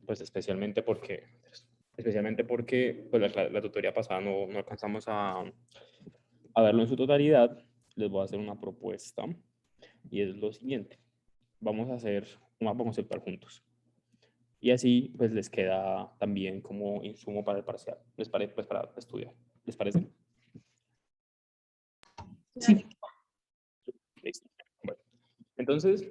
pues especialmente porque pues, la tutoría pasada no alcanzamos a verlo en su totalidad, les voy a hacer una propuesta y es lo siguiente. Vamos a hacer un mapa conceptual juntos. Y así pues les queda también como insumo para el parcial. ¿Les parece? Pues para estudiar. ¿Les parece? Sí. Listo. Bueno, entonces,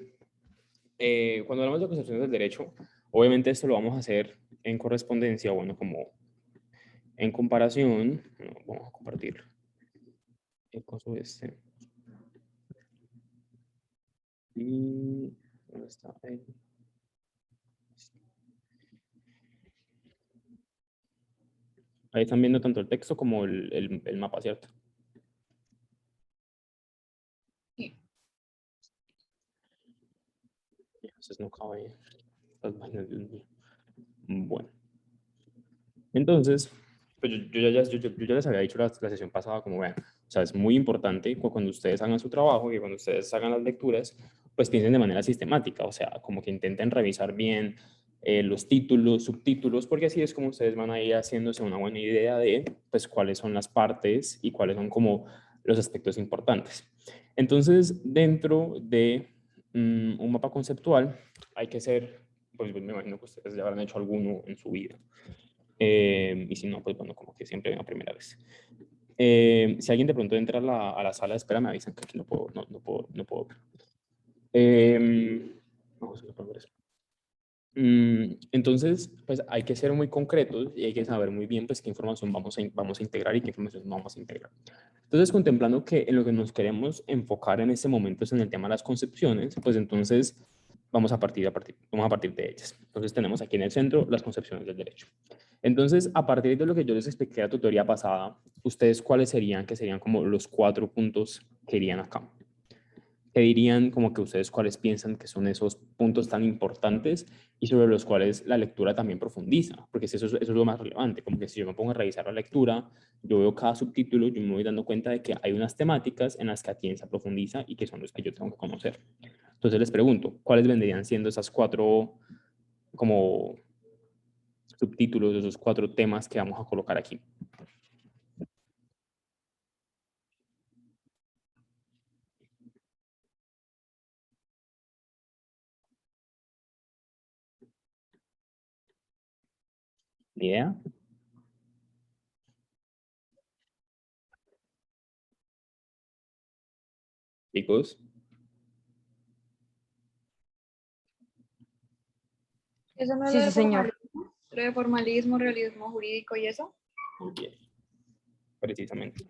cuando hablamos de concepciones del derecho, obviamente esto lo vamos a hacer en correspondencia, bueno, como en comparación, no, vamos a compartir el coso este. Y, ¿dónde está? Ahí están viendo tanto el texto como el mapa, ¿cierto? Sí. Entonces no cabe estas vainas, Dios mío. Bueno, entonces, pues yo ya les había dicho la sesión pasada, como vean, o sea, es muy importante cuando ustedes hagan su trabajo y cuando ustedes hagan las lecturas, pues piensen de manera sistemática, o sea, como que intenten revisar bien los títulos, subtítulos, porque así es como ustedes van a ir haciéndose una buena idea de, pues, cuáles son las partes y cuáles son como los aspectos importantes. Entonces, dentro de un mapa conceptual, hay que ser, pues me imagino que ustedes ya habrán hecho alguno en su vida. Y si no, pues bueno, como que siempre la primera vez. Si alguien de pronto entra a la sala de espera, me avisan que aquí no puedo ver. Vamos a poner eso. Entonces, pues hay que ser muy concretos y hay que saber muy bien pues qué información vamos a integrar y qué información no vamos a integrar. Entonces, contemplando que en lo que nos queremos enfocar en este momento es en el tema de las concepciones, pues entonces vamos a partir de ellas. Entonces, tenemos aquí en el centro las concepciones del derecho. Entonces, a partir de lo que yo les expliqué en la tutoría pasada, ¿ustedes cuáles serían, que serían como los 4 puntos que irían acá? ¿Qué dirían como que ustedes cuáles piensan que son esos puntos tan importantes y sobre los cuales la lectura también profundiza? Porque eso es lo más relevante, como que si yo me pongo a revisar la lectura, yo veo cada subtítulo, yo me voy dando cuenta de que hay unas temáticas en las que Atienza profundiza y que son los que yo tengo que conocer. Entonces les pregunto, ¿cuáles vendrían siendo esas 4 como subtítulos de esos 4 temas que vamos a colocar aquí? ¿Ni idea? Chicos, ¿Eso no es Sí, lo sí, de señor. formalismo? Lo de formalismo, realismo jurídico y eso. muy bien, precisamente.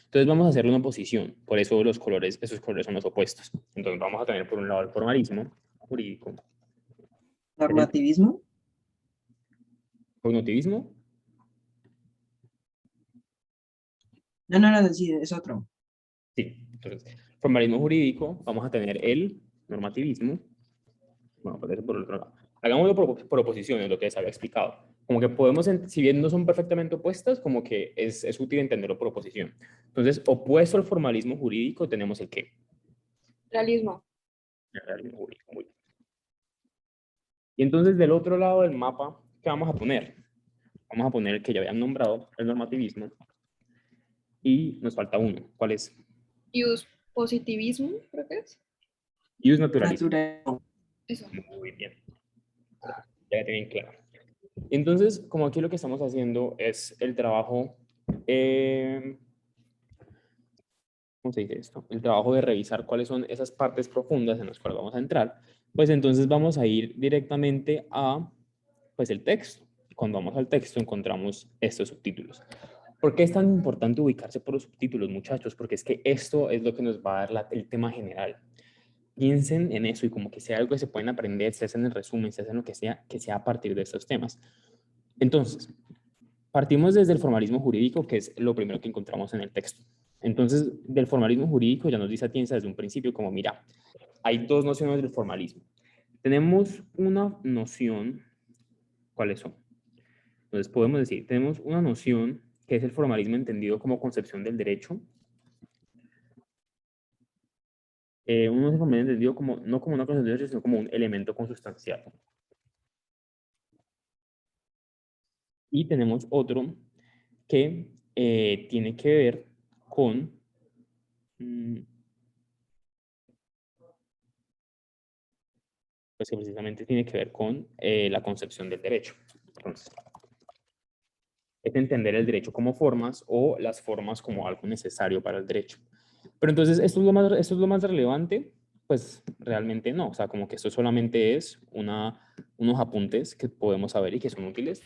Entonces vamos a hacer una oposición, por eso esos colores son los opuestos. Entonces vamos a tener por un lado el formalismo jurídico, el ¿Normativismo? cognitivismo, No, sí, es otro. sí. Entonces, formalismo jurídico, vamos a tener el normativismo. Bueno, pues eso por el otro lado. Hagámoslo por oposiciones, lo que les había explicado. Como que podemos, si bien no son perfectamente opuestas, como que es útil entenderlo por oposición. Entonces, opuesto al formalismo jurídico tenemos el qué. Realismo. El realismo jurídico, muy bien. Y entonces del otro lado del mapa, ¿qué vamos a poner? Vamos a poner el que ya habían nombrado, el normativismo. Y nos falta uno. ¿Cuál es? Ius positivismo, creo que es. Ius naturalismo. Naturalismo. Eso. Muy bien. Ya la tienen claro. Entonces, como aquí lo que estamos haciendo es el trabajo, ¿cómo se dice esto? El trabajo de revisar cuáles son esas partes profundas en las cuales vamos a entrar, pues entonces vamos a ir directamente a, pues, el texto. Cuando vamos al texto encontramos estos subtítulos. ¿Por qué es tan importante ubicarse por los subtítulos, muchachos? Porque es que esto es lo que nos va a dar el tema general. Piensen en eso y como que sea algo que se pueden aprender, se hacen el resumen, se hacen lo que sea a partir de estos temas. Entonces, partimos desde el formalismo jurídico, que es lo primero que encontramos en el texto. Entonces, del formalismo jurídico ya nos dice Atienza desde un principio como, mira, hay 2 nociones del formalismo. Tenemos una noción, ¿cuáles son? Entonces, podemos decir, tenemos una noción que es el formalismo entendido como concepción del derecho. Uno se formalismo entendido como, no como una concepción del derecho, sino como un elemento consustancial. Y tenemos otro que tiene que ver con... pues que precisamente tiene que ver con la concepción del derecho. Entonces, es entender el derecho como formas o las formas como algo necesario para el derecho. Pero entonces, ¿esto es lo más relevante? Pues realmente no. O sea, como que esto solamente es unos apuntes que podemos saber y que son útiles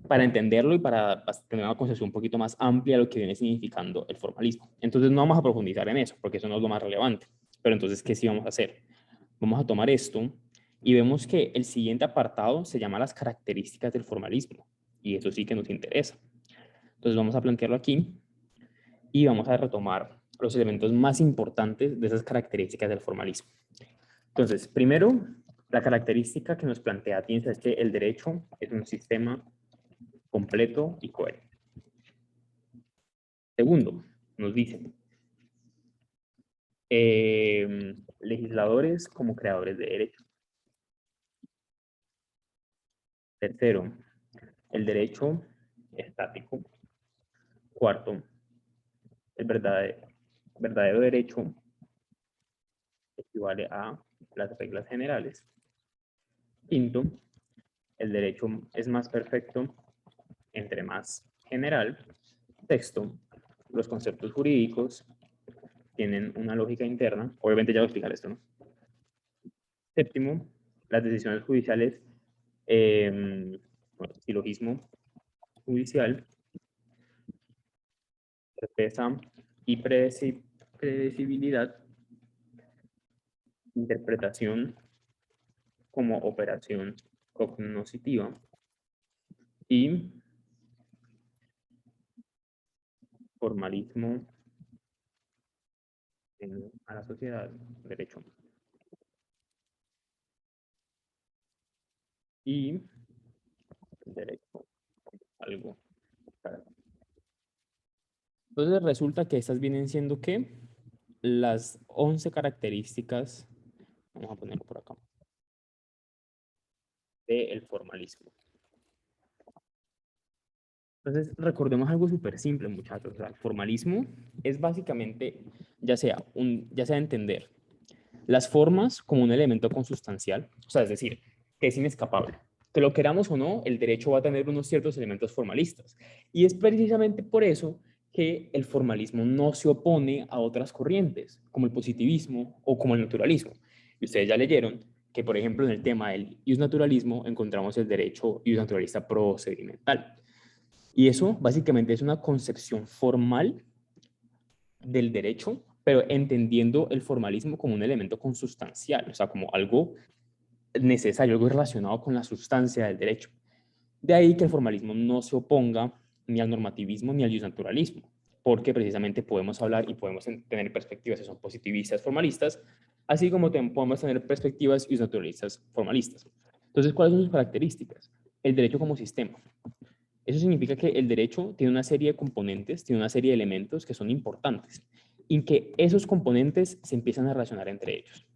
para entenderlo y para tener una concepción un poquito más amplia de lo que viene significando el formalismo. Entonces, no vamos a profundizar en eso, porque eso no es lo más relevante. Pero entonces, ¿qué sí vamos a hacer? Vamos a tomar esto y vemos que el siguiente apartado se llama las características del formalismo. Y eso sí que nos interesa. Entonces vamos a plantearlo aquí y vamos a retomar los elementos más importantes de esas características del formalismo. Entonces, primero, la característica que nos plantea Tienza es que el derecho es un sistema completo y coherente. Segundo, nos dice legisladores como creadores de derecho. Tercero, el derecho estático. Cuarto, el verdadero derecho equivale a las reglas generales. Quinto, el derecho es más perfecto entre más general. Sexto, los conceptos jurídicos tienen una lógica interna. Obviamente ya voy a explicar esto, ¿no? Séptimo, las decisiones judiciales, silogismo judicial, certeza y predecibilidad, interpretación como operación cognoscitiva y formalismo a la sociedad, derecho. Y derecho, algo. Entonces resulta que estas vienen siendo ¿qué? Las 11 características, vamos a ponerlo por acá, del formalismo. Entonces, recordemos algo súper simple, muchachos. O sea, el formalismo es básicamente, ya sea entender las formas como un elemento consustancial, o sea, es decir, que es inescapable. Que lo queramos o no, el derecho va a tener unos ciertos elementos formalistas. Y es precisamente por eso que el formalismo no se opone a otras corrientes, como el positivismo o como el naturalismo. Y ustedes ya leyeron que, por ejemplo, en el tema del naturalismo encontramos el derecho naturalista procedimental. Y eso básicamente es una concepción formal del derecho, pero entendiendo el formalismo como un elemento consustancial, o sea, como algo necesario, algo relacionado con la sustancia del derecho. De ahí que el formalismo no se oponga ni al normativismo ni al justnaturalismo, porque precisamente podemos hablar y podemos tener perspectivas que son positivistas formalistas, así como podemos tener perspectivas justnaturalistas formalistas. Entonces, ¿cuáles son sus características? El derecho como sistema. Eso significa que el derecho tiene una serie de componentes, tiene una serie de elementos que son importantes y que esos componentes se empiezan a relacionar entre ellos.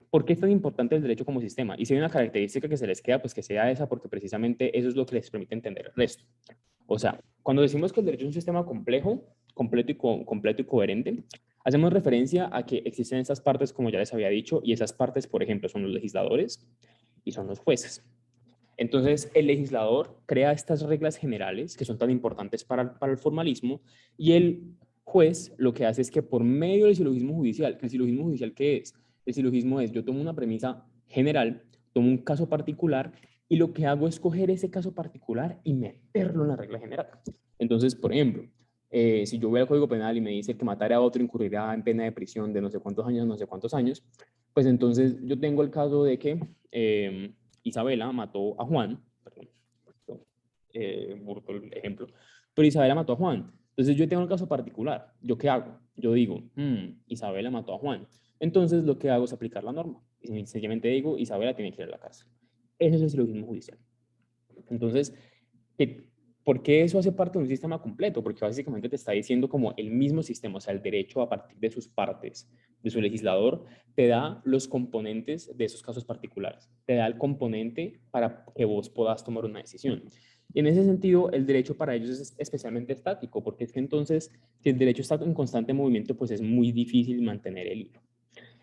¿Por qué es tan importante el derecho como sistema? Y si hay una característica que se les queda, pues que sea esa, porque precisamente eso es lo que les permite entender el resto. O sea, cuando decimos que el derecho es un sistema complejo, completo y coherente, hacemos referencia a que existen esas partes, como ya les había dicho, y esas partes, por ejemplo, son los legisladores y son los jueces. Entonces, el legislador crea estas reglas generales que son tan importantes para el formalismo y el juez lo que hace es que por medio del silogismo judicial, ¿el silogismo judicial qué es? El silogismo es, yo tomo una premisa general, tomo un caso particular y lo que hago es coger ese caso particular y meterlo en la regla general. Entonces, por ejemplo, si yo voy al Código Penal y me dice que matar a otro incurrirá en pena de prisión de no sé cuántos años, pues entonces yo tengo el caso de que Isabela mató a Juan, perdón, burto el ejemplo, pero Isabela mató a Juan. Entonces yo tengo el caso particular. ¿Yo qué hago? Yo digo, Isabela mató a Juan. Entonces lo que hago es aplicar la norma. Y sencillamente digo, Isabela tiene que ir a la cárcel. Ese es el silogismo judicial. Entonces, ¿por qué eso hace parte de un sistema completo? Porque básicamente te está diciendo como el mismo sistema, o sea, el derecho a partir de sus partes, de su legislador, te da los componentes de esos casos particulares, te da el componente para que vos puedas tomar una decisión. Y en ese sentido, el derecho para ellos es especialmente estático, porque es que entonces, si el derecho está en constante movimiento, pues es muy difícil mantener el hilo.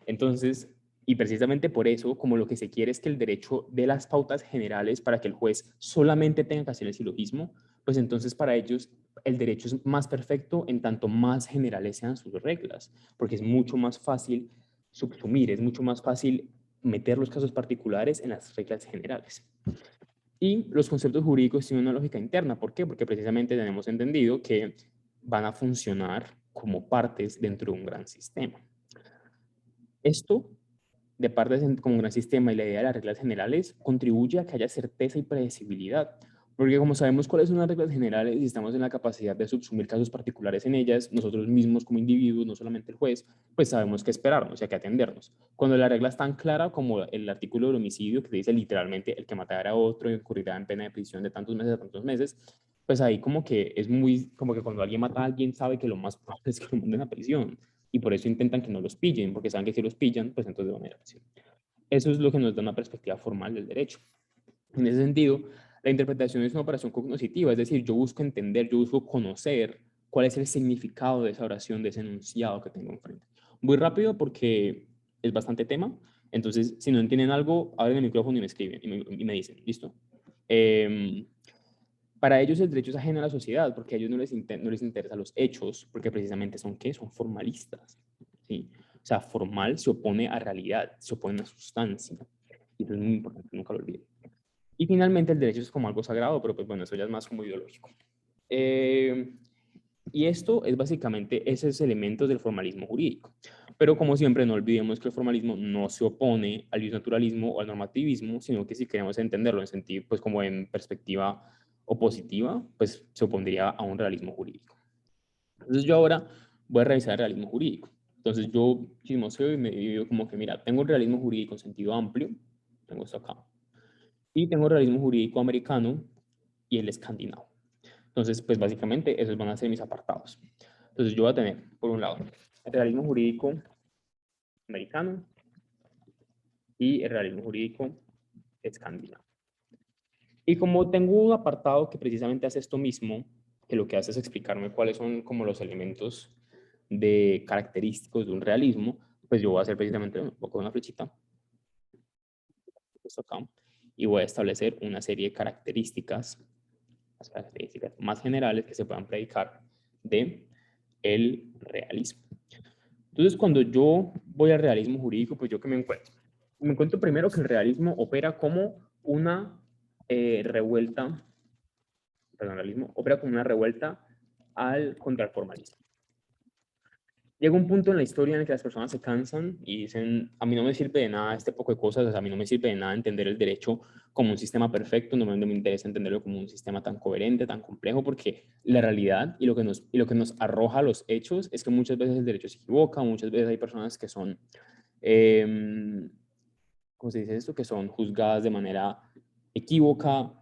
Entonces, y precisamente por eso, como lo que se quiere es que el derecho dé las pautas generales para que el juez solamente tenga que hacer el silogismo, pues entonces para ellos el derecho es más perfecto en tanto más generales sean sus reglas, porque es mucho más fácil subsumir, es mucho más fácil meter los casos particulares en las reglas generales. Y los conceptos jurídicos tienen una lógica interna. ¿Por qué? Porque precisamente tenemos entendido que van a funcionar como partes dentro de un gran sistema. Esto, de partes como un gran sistema y la idea de las reglas generales, contribuye a que haya certeza y predecibilidad. Porque como sabemos cuáles son las reglas generales y estamos en la capacidad de subsumir casos particulares en ellas, nosotros mismos como individuos, no solamente el juez, pues sabemos qué esperarnos y a qué atendernos. Cuando la regla es tan clara como el artículo del homicidio, que dice literalmente el que matara a otro incurrirá en pena de prisión de tantos meses a tantos meses, pues ahí como que es muy, como que cuando alguien mata a alguien sabe que lo más probable es que lo manden a prisión y por eso intentan que no los pillen, porque saben que si los pillan, pues entonces van a ir a prisión. Eso es lo que nos da una perspectiva formal del derecho. En ese sentido, la interpretación es una operación cognoscitiva, es decir, yo busco entender, yo busco conocer cuál es el significado de esa oración, de ese enunciado que tengo enfrente. Muy rápido porque es bastante tema, entonces si no entienden algo, abren el micrófono y me escriben y me dicen, listo. Para ellos el derecho es ajeno a la sociedad, porque a ellos no les interesan los hechos, porque precisamente son, ¿qué? Son formalistas, ¿sí? O sea, formal se opone a realidad, se opone a sustancia. Y eso es muy importante, nunca lo olviden. Y finalmente el derecho es como algo sagrado, pero pues bueno, eso ya es más como ideológico. Y esto es básicamente esos elementos del formalismo jurídico. Pero como siempre, no olvidemos que el formalismo no se opone al naturalismo o al normativismo, sino que si queremos entenderlo en sentido, pues como en perspectiva opositiva, pues se opondría a un realismo jurídico. Entonces yo ahora voy a revisar el realismo jurídico. Entonces yo chismoseo y me digo como que, mira, tengo el realismo jurídico en sentido amplio, tengo esto acá, y tengo el realismo jurídico americano y el escandinavo. Entonces, pues básicamente esos van a ser mis apartados. Entonces yo voy a tener, por un lado, el realismo jurídico americano y el realismo jurídico escandinavo. Y como tengo un apartado que precisamente hace esto mismo, que lo que hace es explicarme cuáles son como los elementos de característicos de un realismo, pues yo voy a hacer precisamente un poco una flechita, esto acá, y voy a establecer una serie de características, las características más generales que se puedan predicar de el realismo. Entonces, cuando yo voy al realismo jurídico, pues yo qué me encuentro. Me encuentro primero que el realismo opera como una revuelta, perdón, el realismo opera como una revuelta contra el formalismo. Llega un punto en la historia en el que las personas se cansan y dicen, a mí no me sirve de nada este poco de cosas, o sea, a mí no me sirve de nada entender el derecho como un sistema perfecto, no me interesa entenderlo como un sistema tan coherente, tan complejo, porque la realidad y lo que nos arroja los hechos es que muchas veces el derecho se equivoca, muchas veces hay personas que son, ¿cómo se dice esto? Que son juzgadas de manera equívoca,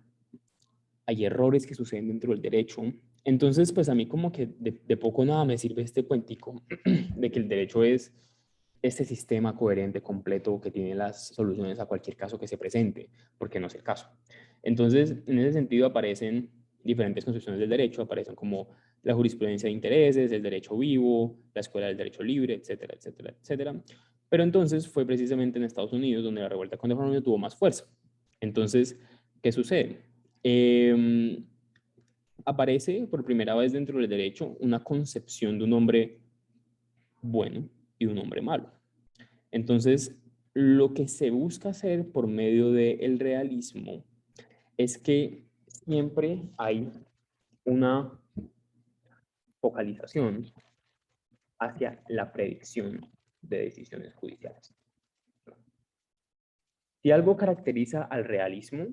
hay errores que suceden dentro del derecho. Entonces, pues a mí como que de poco nada me sirve este cuentico de que el derecho es este sistema coherente, completo, que tiene las soluciones a cualquier caso que se presente, porque no es el caso. Entonces, en ese sentido aparecen diferentes concepciones del derecho, aparecen como la jurisprudencia de intereses, el derecho vivo, la escuela del derecho libre, etcétera, etcétera, etcétera. Pero entonces fue precisamente en Estados Unidos donde la revuelta contra el formalismo tuvo más fuerza. Entonces, ¿qué sucede? Aparece por primera vez dentro del derecho una concepción de un hombre bueno y un hombre malo. Entonces, lo que se busca hacer por medio del realismo es que siempre hay una focalización hacia la predicción de decisiones judiciales. Si algo caracteriza al realismo,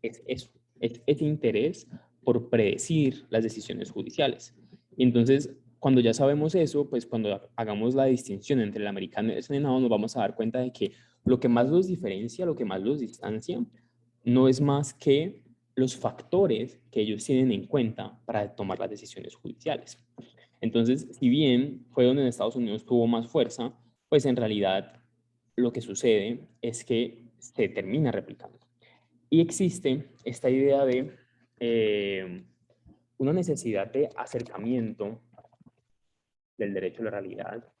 es eso, es ese interés por predecir las decisiones judiciales. Y entonces, cuando ya sabemos eso, pues cuando hagamos la distinción entre el americano y el escandinavo, nos vamos a dar cuenta de que lo que más los diferencia, lo que más los distancia, no es más que los factores que ellos tienen en cuenta para tomar las decisiones judiciales. Entonces, si bien fue donde en Estados Unidos tuvo más fuerza, pues en realidad lo que sucede es que se termina replicando. Y existe esta idea de una necesidad de acercamiento del derecho a la realidad.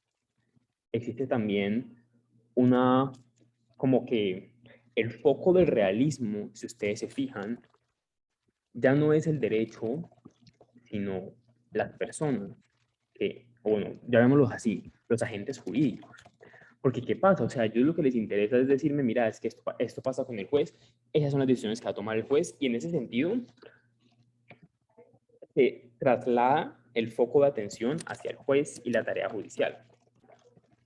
Existe también una, como que el foco del realismo, si ustedes se fijan, ya no es el derecho, sino las personas, que, o bueno, llamémoslos así, los agentes jurídicos. Porque, ¿qué pasa? O sea, a ellos lo que les interesa es decirme, mira, es que esto pasa con el juez, esas son las decisiones que va a tomar el juez, y en ese sentido se traslada el foco de atención hacia el juez y la tarea judicial.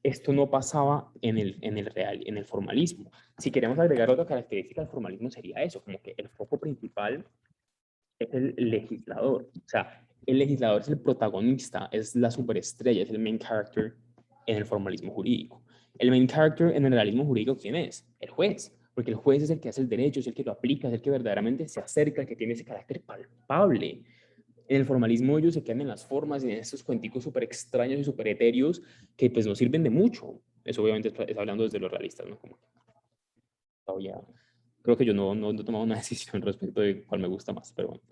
Esto no pasaba en el formalismo. Si queremos agregar otra característica del formalismo sería eso, como que el foco principal es el legislador. O sea, el legislador es el protagonista, es la superestrella, es el main character en el formalismo jurídico. El main character en el realismo jurídico, ¿quién es? El juez, porque el juez es el que hace el derecho, es el que lo aplica, es el que verdaderamente se acerca, el que tiene ese carácter palpable. En el formalismo ellos se quedan en las formas y en estos cuenticos súper extraños y súper etéreos que pues no sirven de mucho. Eso obviamente es hablando desde los realistas, ¿no? Como, todavía, creo que yo no he tomado una decisión respecto de cuál me gusta más, pero bueno.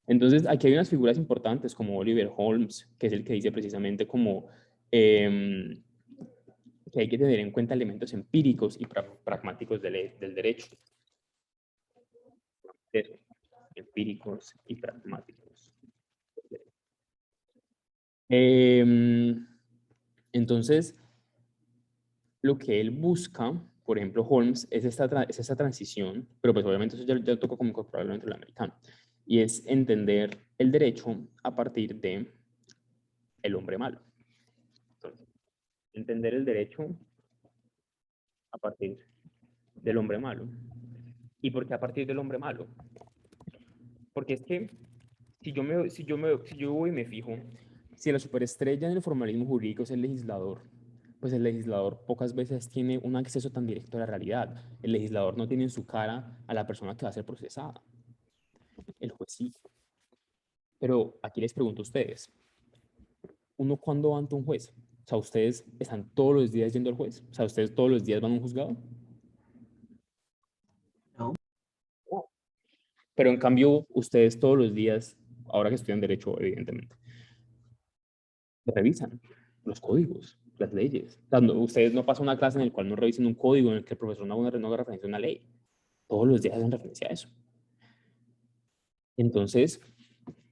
Entonces, aquí hay unas figuras importantes como Oliver Holmes, que es el que dice precisamente como que hay que tener en cuenta elementos empíricos y pragmáticos del derecho. Eso, empíricos y pragmáticos. Entonces, lo que él busca, por ejemplo, Holmes, es esta transición, pero pues obviamente eso ya toca como incorporarlo dentro del americano, y es entender el derecho a partir de el hombre malo. Entonces, entender el derecho a partir del hombre malo. ¿Y por qué a partir del hombre malo? Porque es que si yo voy y me fijo, si la superestrella en el formalismo jurídico es el legislador, pues el legislador pocas veces tiene un acceso tan directo a la realidad. El legislador no tiene en su cara a la persona que va a ser procesada. El juez sí. Pero aquí les pregunto a ustedes, ¿uno cuándo va ante un juez? O sea, ¿ustedes están todos los días yendo al juez? O sea, ¿ustedes todos los días van a un juzgado? No. Pero en cambio, ustedes todos los días, ahora que estudian derecho, evidentemente, revisan los códigos, las leyes. O sea, ustedes no pasan una clase en la cual no revisen un código, en el que el profesor no haga referencia a una ley. Todos los días hacen referencia a eso. Entonces,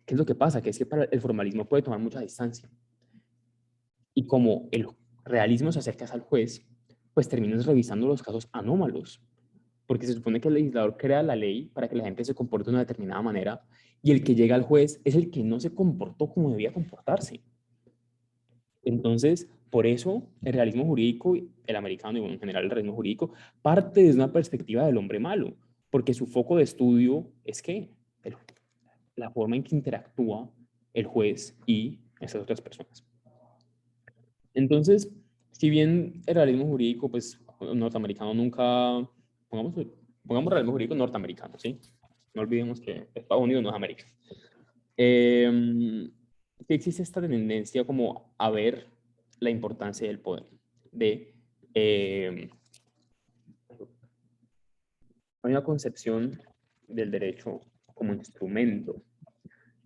¿qué es lo que pasa? Que es que para el formalismo puede tomar mucha distancia. Y como el realismo se acerca al juez, pues terminas revisando los casos anómalos. Porque se supone que el legislador crea la ley para que la gente se comporte de una determinada manera y el que llega al juez es el que no se comportó como debía comportarse. Entonces, por eso el realismo jurídico, el americano y bueno, en general el realismo jurídico, parte desde una perspectiva del hombre malo, porque su foco de estudio es que la forma en que interactúa el juez y esas otras personas. Entonces, si bien el realismo jurídico, pues norteamericano nunca, pongamos realismo jurídico norteamericano, ¿sí? No olvidemos que Estados Unidos no es América. Sí existe esta tendencia como a ver la importancia del poder, de hay una concepción del derecho como instrumento,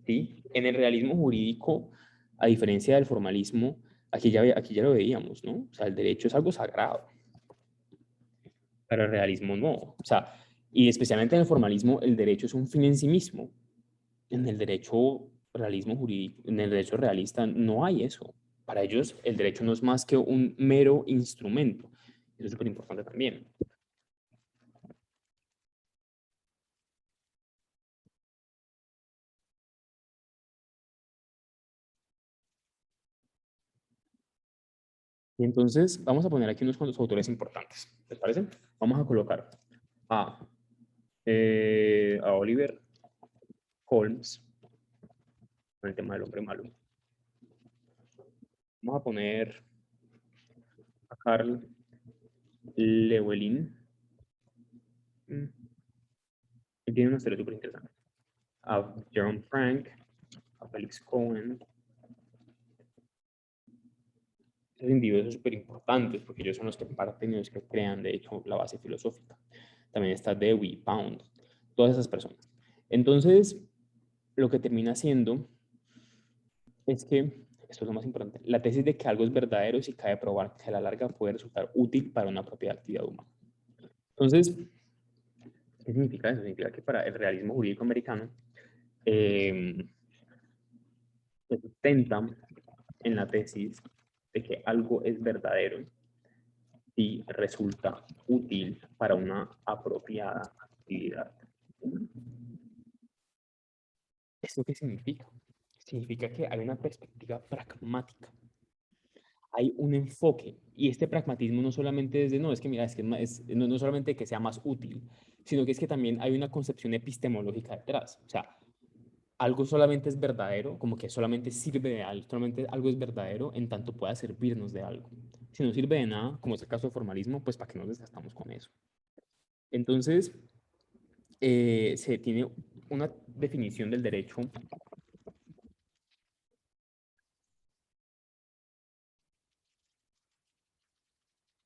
¿sí? En el realismo jurídico, a diferencia del formalismo, aquí ya lo veíamos, ¿no? O sea, el derecho es algo sagrado, pero el realismo no. O sea, y especialmente en el formalismo, el derecho es un fin en sí mismo. En el derecho realismo jurídico, en el derecho realista, no hay eso. Para ellos, el derecho no es más que un mero instrumento. Eso es súper importante también. Y entonces, vamos a poner aquí unos cuantos autores importantes. ¿Les parece? Vamos a colocar a, a Oliver Holmes, con el tema del hombre malo. Vamos a poner a Carl Llewellyn. Él tiene una historia súper interesante. A Jerome Frank, a Felix Cohen. Esos individuos son súper importantes porque ellos son los que parten y los que crean, de hecho, la base filosófica. También está Dewey, Pound, todas esas personas. Entonces, lo que termina siendo es que, esto es lo más importante, la tesis de que algo es verdadero si cabe probar que a la larga puede resultar útil para una propia actividad humana. Entonces, ¿qué significa eso? Significa que para el realismo jurídico americano se sustenta en la tesis de que algo es verdadero si resulta útil para una apropiada actividad. ¿Esto qué significa? Significa que hay una perspectiva pragmática. Hay un enfoque, y este pragmatismo no solamente es de, no, es que mira, es que no solamente que sea más útil, sino que es que también hay una concepción epistemológica detrás. O sea, algo solamente es verdadero, como que solamente sirve de algo, solamente algo es verdadero en tanto pueda servirnos de algo. Si no sirve de nada, como es el caso del formalismo, pues ¿para qué nos desgastamos con eso? Entonces, se tiene una definición del derecho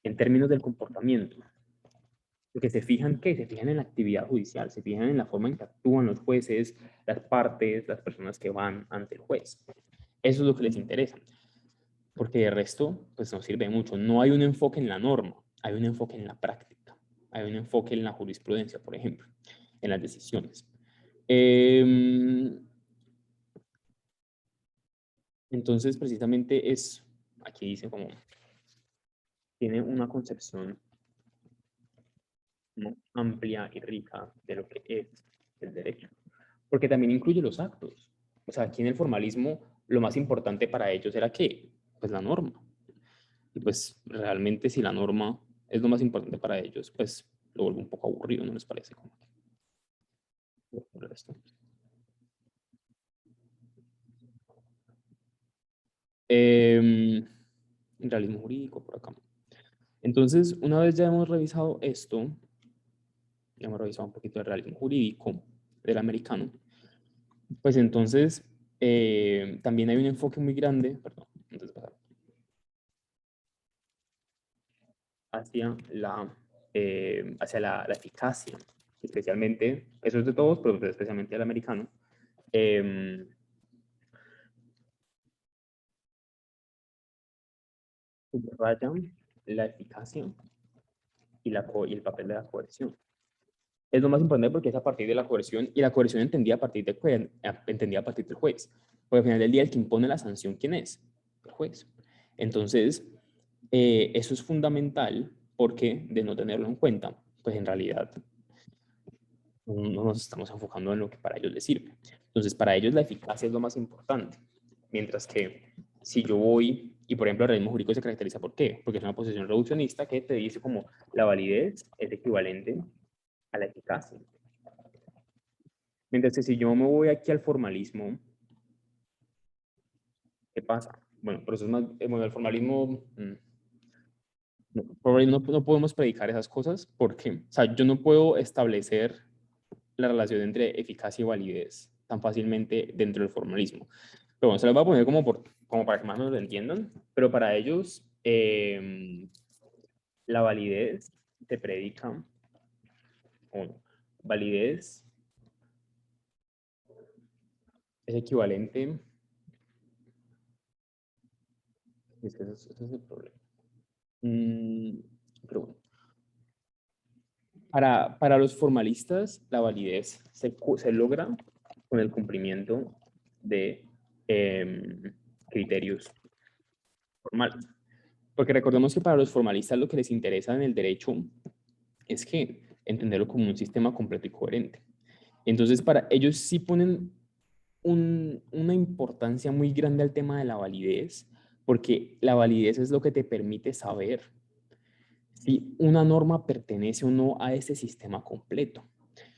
en términos del comportamiento. Porque se fijan ¿qué? Se fijan en la actividad judicial, se fijan en la forma en que actúan los jueces, las partes, las personas que van ante el juez. Eso es lo que les interesa. Porque de resto, pues no sirve mucho. No hay un enfoque en la norma, hay un enfoque en la práctica, hay un enfoque en la jurisprudencia, por ejemplo, en las decisiones. Entonces, precisamente es, aquí dice como, tiene una concepción, ¿no?, amplia y rica de lo que es el derecho. Porque también incluye los actos. O sea, aquí en el formalismo, lo más importante para ellos era ¿qué? Pues la norma. Y pues realmente si la norma es lo más importante para ellos, pues lo vuelve un poco aburrido, ¿no les parece? Como esto. Realismo jurídico por acá. Entonces, una vez ya hemos revisado esto, ya hemos revisado un poquito el realismo jurídico del americano, pues entonces también hay un enfoque muy grande, perdón, antes de pasar, hacia la eficacia, especialmente, eso es de todos, pero especialmente al americano. Subrayan la eficacia y el papel de la coerción. Es lo más importante porque es a partir de la coerción, y la coerción entendida a partir, entendida a partir del juez. Porque al final del día el que impone la sanción, ¿quién es? El juez. Entonces, eso es fundamental porque de no tenerlo en cuenta, pues en realidad no nos estamos enfocando en lo que para ellos les sirve. Entonces, para ellos la eficacia es lo más importante. Mientras que si yo voy, y por ejemplo el realismo jurídico se caracteriza ¿por qué? Porque es una posición reduccionista que te dice como la validez es equivalente a la eficacia. Mientras que si yo me voy aquí al formalismo, ¿qué pasa? Bueno, pero eso es más, bueno, el formalismo, no podemos predicar esas cosas porque, o sea, yo no puedo establecer la relación entre eficacia y validez tan fácilmente dentro del formalismo. Pero bueno, se las voy a poner como para que más nos lo entiendan, pero para ellos la validez se predica, o validez es equivalente, es que ese es el problema. Pero bueno, para los formalistas, la validez se logra con el cumplimiento de criterios formales. Porque recordemos que para los formalistas lo que les interesa en el derecho es que entenderlo como un sistema completo y coherente. Entonces, para ellos sí ponen una importancia muy grande al tema de la validez, porque la validez es lo que te permite saber si una norma pertenece o no a ese sistema completo.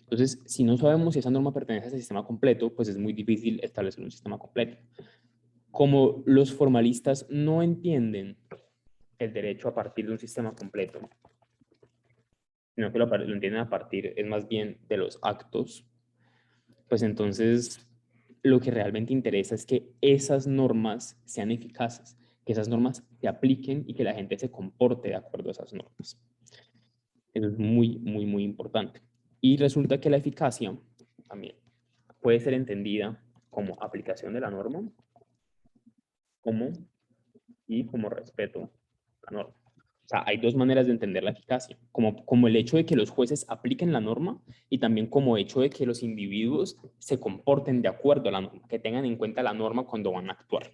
Entonces, si no sabemos si esa norma pertenece a ese sistema completo, pues es muy difícil establecer un sistema completo. Como los formalistas no entienden el derecho a partir de un sistema completo, sino que lo entienden a partir, es más bien de los actos, pues entonces lo que realmente interesa es que esas normas sean eficaces, que esas normas se apliquen y que la gente se comporte de acuerdo a esas normas. Eso es muy, muy, muy importante. Y resulta que la eficacia también puede ser entendida como aplicación de la norma y como respeto a la norma. O sea, hay dos maneras de entender la eficacia, como el hecho de que los jueces apliquen la norma y también como hecho de que los individuos se comporten de acuerdo a la norma, que tengan en cuenta la norma cuando van a actuar.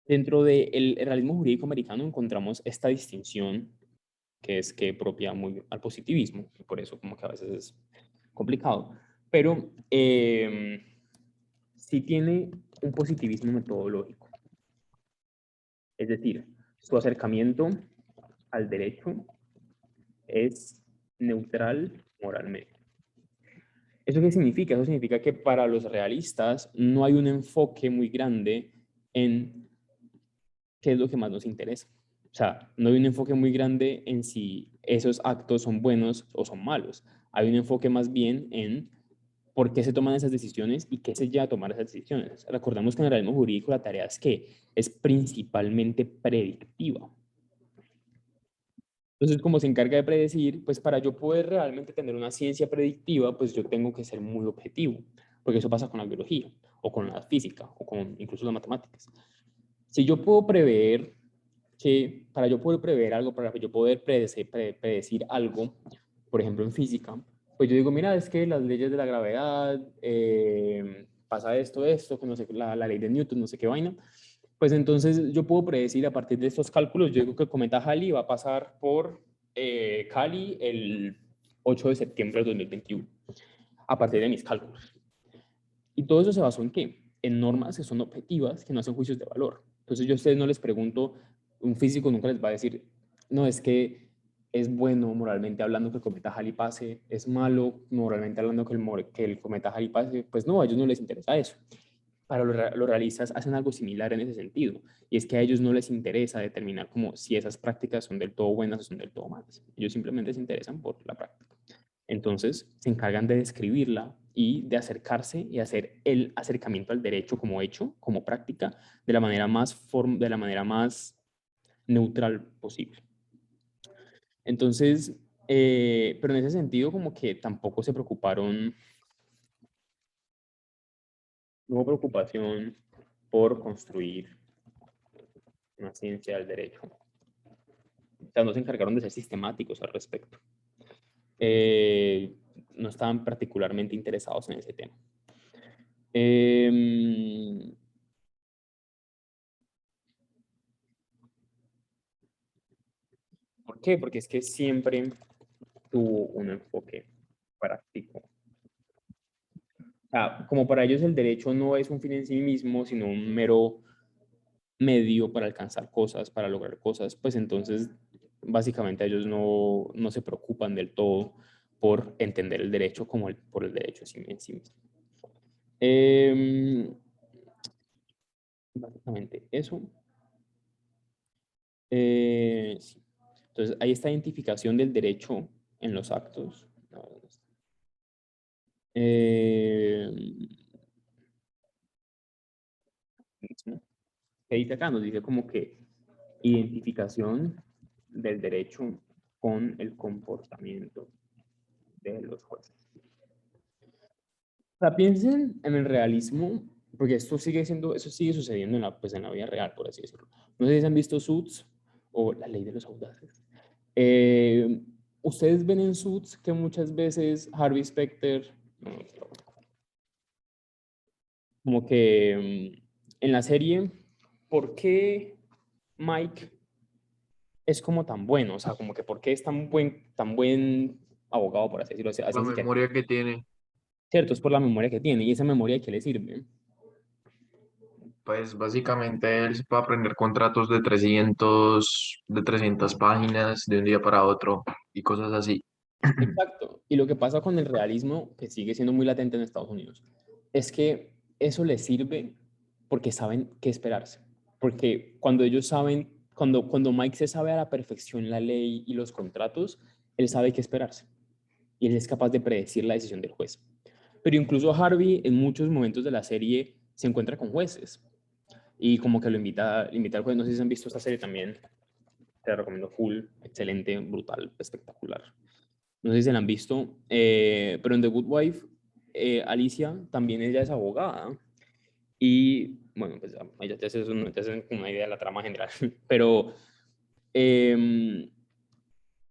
Dentro del realismo jurídico americano encontramos esta distinción que es que propia muy al positivismo, y por eso como que a veces es complicado, pero sí tiene un positivismo metodológico. Es decir, su acercamiento al derecho es neutral moralmente. ¿Eso qué significa? Eso significa que para los realistas no hay un enfoque muy grande en qué es lo que más nos interesa. O sea, no hay un enfoque muy grande en si esos actos son buenos o son malos. Hay un enfoque más bien en por qué se toman esas decisiones y qué se lleva a tomar esas decisiones. Recordemos que en el realismo jurídico la tarea es que es principalmente predictiva. Entonces, como se encarga de predecir, pues para yo poder realmente tener una ciencia predictiva, pues yo tengo que ser muy objetivo, porque eso pasa con la biología, o con la física, o con incluso las matemáticas. Si yo puedo prever para yo poder prever algo, para yo poder predecir algo, por ejemplo en física, pues yo digo, mira, es que las leyes de la gravedad, pasa esto, que no sé, la ley de Newton, no sé qué vaina, pues entonces yo puedo predecir a partir de estos cálculos, yo digo que el cometa Halley va a pasar por Cali el 8 de septiembre de 2021, a partir de mis cálculos. Y todo eso se basó en qué? En normas que son objetivas, que no hacen juicios de valor. Entonces yo a ustedes no les pregunto, un físico nunca les va a decir, no, es que es bueno moralmente hablando que el cometa Halley pase, es malo moralmente hablando que el cometa Halley pase, pues no, a ellos no les interesa eso. Para los realistas hacen algo similar en ese sentido, y es que a ellos no les interesa determinar como si esas prácticas son del todo buenas o son del todo malas. Ellos simplemente se interesan por la práctica. Entonces, se encargan de describirla y de acercarse y hacer el acercamiento al derecho como hecho, como práctica, de la manera más neutral posible. Entonces, pero en ese sentido, como que tampoco se preocuparon, no hubo preocupación por construir una ciencia del derecho. O sea, no se encargaron de ser sistemáticos al respecto. No estaban particularmente interesados en ese tema. ¿Por qué? Porque es que siempre tuvo un enfoque práctico. O sea, como para ellos el derecho no es un fin en sí mismo, sino un mero medio para alcanzar cosas, para lograr cosas, pues entonces básicamente ellos no se preocupan del todo por entender el derecho como por el derecho en sí mismo. Básicamente eso. Sí. Entonces, hay esta identificación del derecho en los actos. ¿Qué dice acá? Nos dice como que identificación del derecho con el comportamiento de los jueces. O sea, piensen en el realismo, porque eso sigue sucediendo pues en la vida real, por así decirlo. No sé si han visto Suits o La Ley de los Audaces. Ustedes ven en Suits que muchas veces Harvey Specter, como que en la serie, ¿por qué Mike es como tan bueno? O sea, como que ¿por qué es tan buen abogado, por así decirlo? La memoria que tiene, Cierto, es por la memoria que tiene. ¿Y esa memoria qué le sirve? pues básicamente él se puede aprender contratos de 300 páginas de un día para otro y cosas así. Exacto. Y lo que pasa con el realismo, que sigue siendo muy latente en Estados Unidos, es que eso les sirve porque saben qué esperarse. Porque cuando ellos saben, cuando Mike se sabe a la perfección la ley y los contratos, él sabe qué esperarse. Y él es capaz de predecir la decisión del juez. Pero incluso Harvey en muchos momentos de la serie se encuentra con jueces y como que lo invita al juez. No sé si han visto esta serie también. Te la recomiendo full, excelente, brutal, espectacular. No sé si se la han visto, pero en The Good Wife, Alicia también ella es abogada. Y bueno, pues ya te haces, te haces una idea de la trama general. Pero em,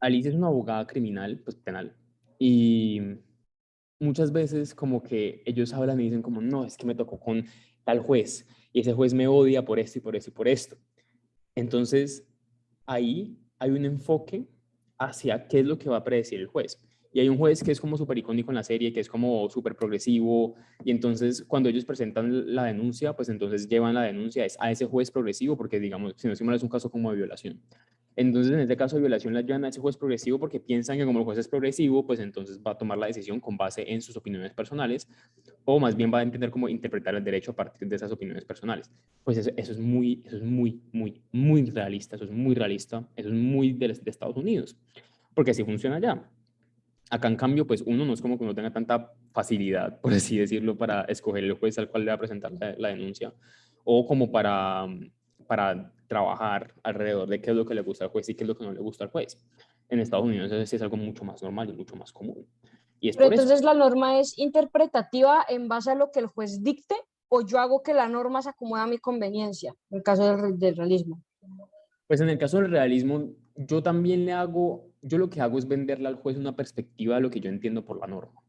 Alicia es una abogada criminal, pues penal. Y muchas veces como que ellos hablan y dicen como, no, es que me tocó con tal juez. Y ese juez me odia por esto y por esto y por esto. Entonces, ahí hay un enfoque hacia qué es lo que va a predecir el juez. Y hay un juez que es como súper icónico en la serie, que es como súper progresivo, y entonces cuando ellos presentan la denuncia, pues entonces llevan la denuncia a ese juez progresivo, porque digamos, si no estoy mal, es un caso como de violación. Entonces, en este caso de violación la llevan a ese juez progresivo porque piensan que como el juez es progresivo, pues entonces va a tomar la decisión con base en sus opiniones personales, o más bien va a entender cómo interpretar el derecho a partir de esas opiniones personales. Pues eso es muy realista, eso es muy realista, eso es muy de Estados Unidos, porque así funciona allá. Acá, en cambio, pues uno no es como que uno tenga tanta facilidad, por así decirlo, para escoger el juez al cual le va a presentar la denuncia, o como para trabajar alrededor de qué es lo que le gusta al juez y qué es lo que no le gusta al juez. En Estados Unidos eso sí es algo mucho más normal y mucho más común. Y es Pero por eso. entonces la norma es interpretativa en base a lo que el juez dicte o yo hago que la norma se acomode a mi conveniencia, en el caso del realismo. Pues en el caso del realismo, yo también yo lo que hago es venderle al juez una perspectiva de lo que yo entiendo por la norma.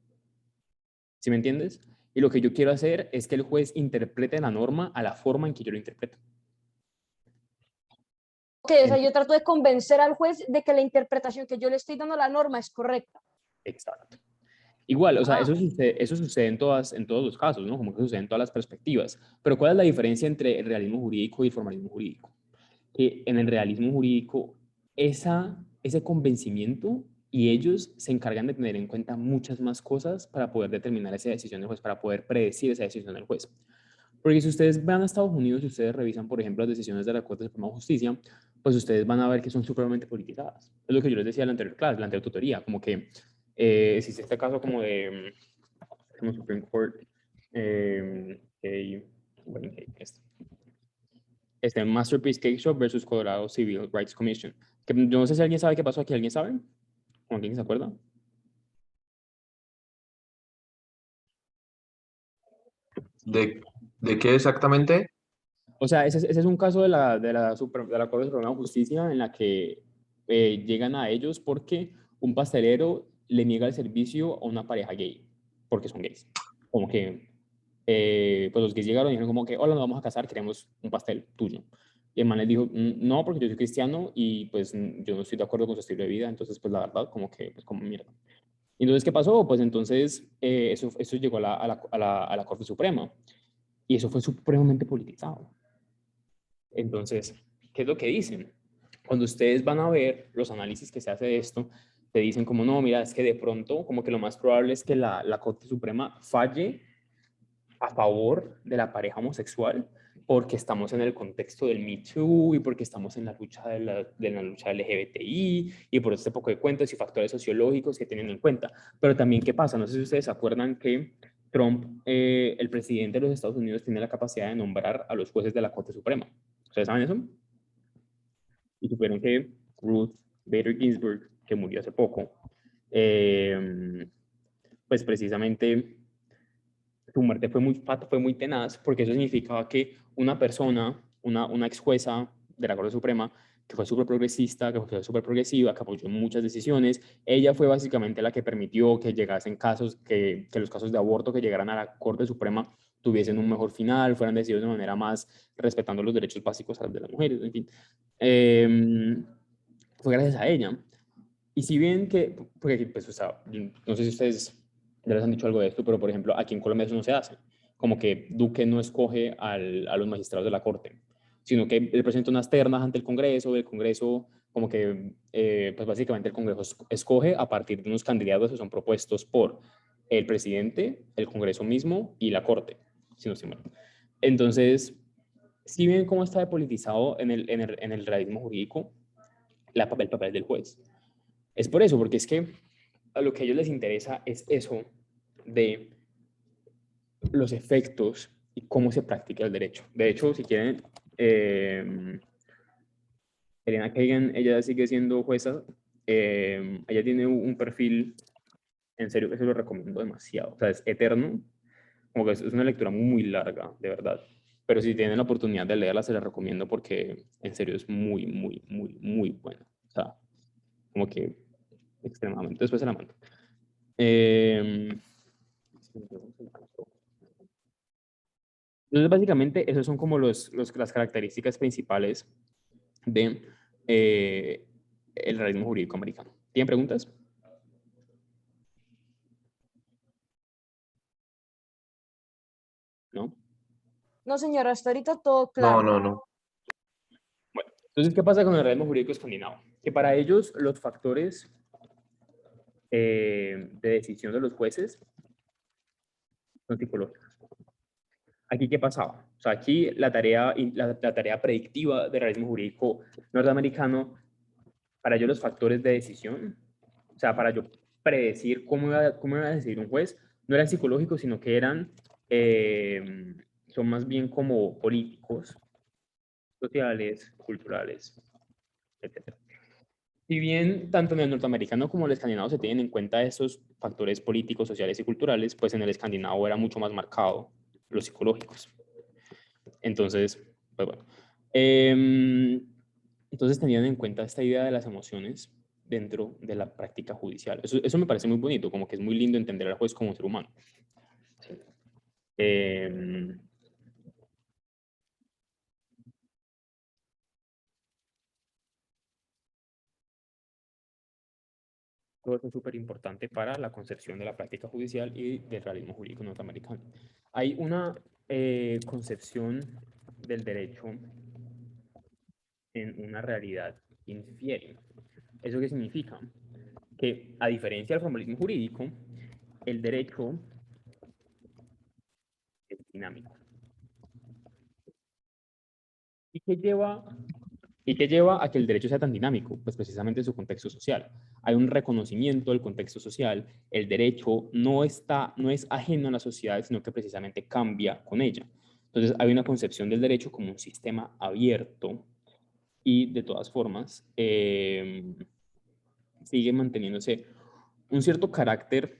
¿Sí me entiendes? Y lo que yo quiero hacer es que el juez interprete la norma a la forma en que yo lo interpreto. Ok, o sea, yo trato de convencer al juez de que la interpretación que yo le estoy dando a la norma es correcta. Exacto. Igual, o sea, Ah, eso sucede en todos los casos, ¿no? Como que sucede en todas las perspectivas. Pero ¿cuál es la diferencia entre el realismo jurídico y el formalismo jurídico? Que en el realismo jurídico, ese convencimiento y ellos se encargan de tener en cuenta muchas más cosas para poder determinar esa decisión del juez, para poder predecir esa decisión del juez. Porque si ustedes van a Estados Unidos y ustedes revisan, por ejemplo, las decisiones de la Corte Suprema de Justicia, pues ustedes van a ver que son supremamente politizadas. Es lo que yo les decía en la anterior clase, la anterior tutoría, como que existe este caso como Supreme Court, bueno, Masterpiece Cake Shop versus Colorado Civil Rights Commission. Que yo no sé si alguien sabe qué pasó aquí, ¿alguien sabe? ¿O alguien se acuerda? ¿De qué exactamente? O sea, ese es un caso de la Corte Suprema de Justicia en la que llegan a ellos porque un pastelero le niega el servicio a una pareja gay, porque son gays. Como que, pues los gays llegaron y dijeron como que, hola, nos vamos a casar, queremos un pastel tuyo. Y el man les dijo, no, porque yo soy cristiano y pues yo no estoy de acuerdo con su estilo de vida, entonces pues la verdad, como que, pues como mierda. Y entonces, ¿qué pasó? Pues entonces eso llegó a la Corte Suprema y eso fue supremamente politizado. Entonces, ¿qué es lo que dicen? Cuando ustedes van a ver los análisis que se hace de esto, te dicen como, no, mira, es que de pronto, como que lo más probable es que la Corte Suprema falle a favor de la pareja homosexual porque estamos en el contexto del Me Too y porque estamos en la lucha de la lucha LGBTI y por este poco de cuentas y factores sociológicos que tienen en cuenta. Pero también, ¿qué pasa? No sé si ustedes se acuerdan que Trump, el presidente de los Estados Unidos, tiene la capacidad de nombrar a los jueces de la Corte Suprema. ¿Ustedes saben eso? Y supieron que Ruth Bader Ginsburg, que murió hace poco, pues precisamente su muerte fue muy tenaz porque eso significaba que una persona, una ex jueza de la Corte Suprema, que fue súper progresista, que fue súper progresiva, que apoyó muchas decisiones, ella fue básicamente la que permitió que llegasen casos, que los casos de aborto que llegaran a la Corte Suprema tuviesen un mejor final, fueran decididos de manera más respetando los derechos básicos de las mujeres, en fin. Fue gracias a ella. Y si bien que, porque pues, o sea, no sé si ustedes ya les han dicho algo de esto, pero por ejemplo, aquí en Colombia eso no se hace. Como que Duque no escoge a los magistrados de la Corte, sino que él presenta unas ternas ante el Congreso como que, pues básicamente el Congreso escoge a partir de unos candidatos que son propuestos por el presidente, el Congreso mismo y la Corte, si no estoy mal. Entonces, si bien cómo está depolitizado en el realismo jurídico, el papel del juez. Es por eso, porque es que a lo que a ellos les interesa es eso de los efectos y cómo se practica el derecho. De hecho, si quieren, Elena Kagan, ella sigue siendo jueza ella tiene un perfil, en serio, que se lo recomiendo demasiado. O sea, es eterno, como que es una lectura muy larga, de verdad. Pero si tienen la oportunidad de leerla, se la recomiendo porque en serio es muy, muy, muy, muy buena. O sea, como que extremadamente. Después se la mando. Entonces, básicamente, esas son como las características principales de el realismo jurídico americano. ¿Tienen preguntas? ¿No? No, señora, hasta ahorita todo No, claro. no, no. Bueno, entonces, ¿qué pasa con el realismo jurídico escandinavo? Que para ellos los factores de decisión de los jueces son psicológicos. ¿Aquí qué pasaba? O sea, aquí la tarea predictiva del realismo jurídico norteamericano, para ellos los factores de decisión, o sea, para yo predecir cómo iba a decidir un juez, no eran psicológicos, sino que son más bien como políticos, sociales, culturales, etc. Si bien tanto en el norteamericano como en el escandinavo se tienen en cuenta esos factores políticos, sociales y culturales, pues en el escandinavo era mucho más marcado los psicológicos. Entonces, pues bueno. Entonces tenían en cuenta esta idea de las emociones dentro de la práctica judicial. Eso me parece muy bonito, como que es muy lindo entender al juez como un ser humano. Sí. Todo eso es súper importante para la concepción de la práctica judicial y del realismo jurídico norteamericano. Hay una concepción del derecho en una realidad infiere. ¿Eso qué significa? Que a diferencia del formalismo jurídico, el derecho es dinámico. ¿Y qué lleva a que el derecho sea tan dinámico? Pues precisamente su contexto social. Hay un reconocimiento del contexto social. El derecho no es ajeno a la sociedad, sino que precisamente cambia con ella. Entonces hay una concepción del derecho como un sistema abierto y de todas formas sigue manteniéndose un cierto carácter,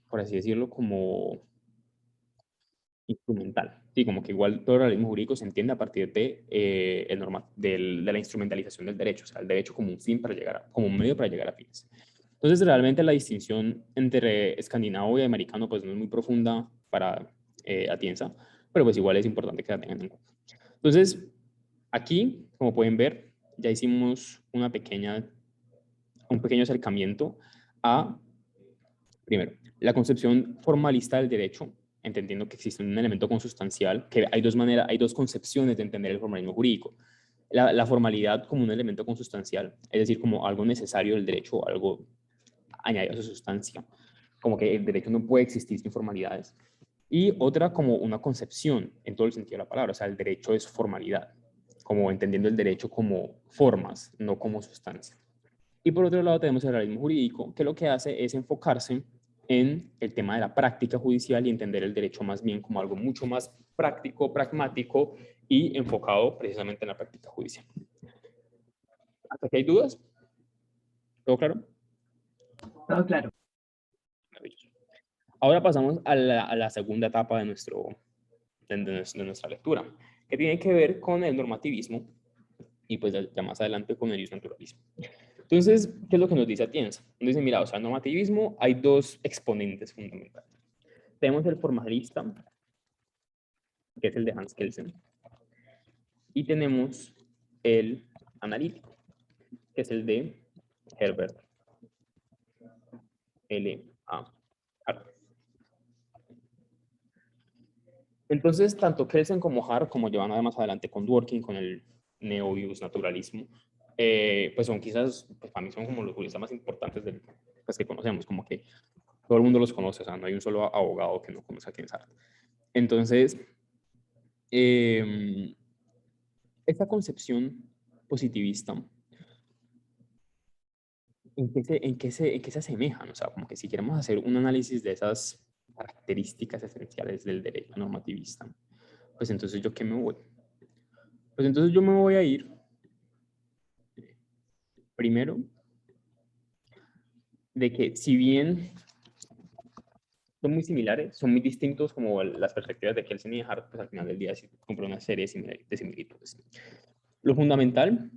por así decirlo, como instrumental. Sí, como que igual todo el realismo jurídico se entiende a partir de la instrumentalización del derecho, o sea, el derecho como un fin para como un medio para llegar a fines. Entonces, realmente la distinción entre escandinavo y americano pues no es muy profunda para Atienza, pero pues igual es importante que la tengan en cuenta. Entonces, aquí, como pueden ver, ya hicimos un pequeño acercamiento a, primero, la concepción formalista del derecho, entendiendo que existe un elemento consustancial, que hay dos concepciones de entender el formalismo jurídico. La formalidad como un elemento consustancial, es decir, como algo necesario del derecho, algo añadido a su sustancia, como que el derecho no puede existir sin formalidades. Y otra como una concepción en todo el sentido de la palabra, o sea, el derecho es formalidad, como entendiendo el derecho como formas, no como sustancia. Y por otro lado tenemos el realismo jurídico, que lo que hace es enfocarse en el tema de la práctica judicial y entender el derecho más bien como algo mucho más práctico, pragmático y enfocado precisamente en la práctica judicial. ¿Hasta aquí hay dudas? ¿Todo claro? Todo claro. Maravilloso. Ahora pasamos a la segunda etapa de nuestra lectura, que tiene que ver con el normativismo y pues ya más adelante con el naturalismo. Entonces, ¿qué es lo que nos dice Atienza? Nos dice, mira, o sea, el normativismo hay dos exponentes fundamentales. Tenemos el formalista, que es el de Hans Kelsen, y tenemos el analítico, que es el de Herbert L. A. Hart. Entonces, tanto Kelsen como Hart, como llevan además adelante con Dworkin, con el neo-ius naturalismo, pues son quizás, pues para mí son como los juristas más importantes pues, que conocemos, como que todo el mundo los conoce, o sea, no hay un solo abogado que no conozca a quién es Hart. Entonces, esta concepción positivista, ¿en qué se asemejan? O sea, como que si queremos hacer un análisis de esas características esenciales del derecho normativista, pues entonces yo qué me voy. Pues entonces yo me voy a ir primero, de que si bien son muy similares, son muy distintos como las perspectivas de Kelsen y de Hart, pues al final del día sí compré una serie de similitudes. Lo fundamental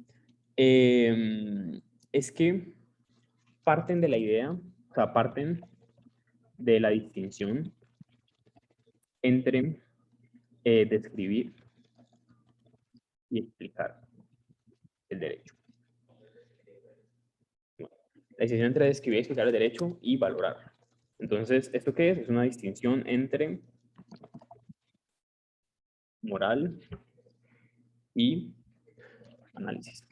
es que parten de la idea, o sea, parten de la distinción entre describir y explicar el derecho. Bueno, la distinción entre describir y explicar el derecho y valorar. Entonces, ¿esto qué es? Es una distinción entre moral y análisis.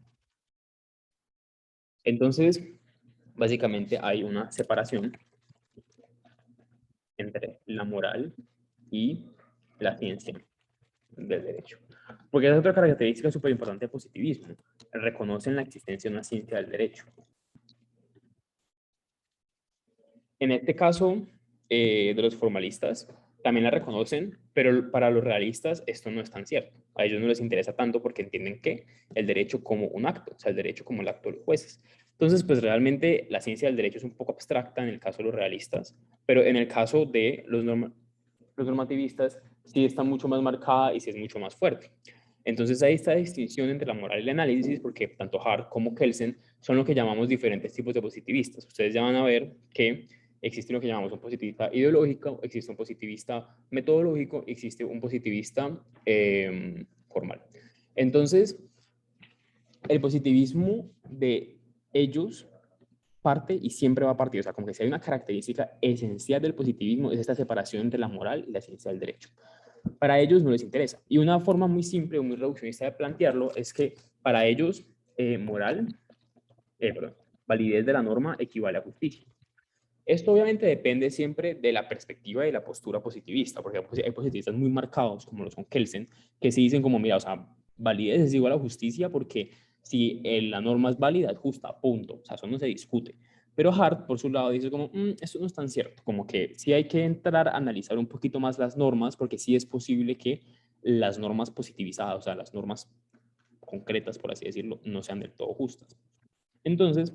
Entonces, básicamente hay una separación entre la moral y la ciencia del derecho. Porque es otra característica súper importante del positivismo. Reconocen la existencia de una ciencia del derecho. En este caso, de los formalistas, también la reconocen, pero para los realistas esto no es tan cierto. A ellos no les interesa tanto porque entienden que el derecho como un acto, o sea, el derecho como el acto de los jueces. Entonces, pues realmente la ciencia del derecho es un poco abstracta en el caso de los realistas, pero en el caso de los normativistas sí está mucho más marcada y sí es mucho más fuerte. Entonces hay esta distinción entre la moral y el análisis porque tanto Hart como Kelsen son lo que llamamos diferentes tipos de positivistas. Ustedes ya van a ver que existe lo que llamamos un positivista ideológico, existe un positivista metodológico, existe un positivista formal. Entonces, el positivismo de ellos parte y siempre va a partir, o sea, como que si hay una característica esencial del positivismo es esta separación entre la moral y la ciencia del derecho. Para ellos no les interesa. Y una forma muy simple o muy reduccionista de plantearlo es que para ellos validez de la norma equivale a justicia. Esto obviamente depende siempre de la perspectiva y la postura positivista, porque hay positivistas muy marcados, como lo son Kelsen, que se dicen como, mira, o sea, validez es igual a justicia porque si la norma es válida, es justa, punto. O sea, eso no se discute. Pero Hart, por su lado, dice como, eso no es tan cierto, como que sí hay que entrar a analizar un poquito más las normas, porque sí es posible que las normas positivizadas, o sea, las normas concretas, por así decirlo, no sean del todo justas. Entonces,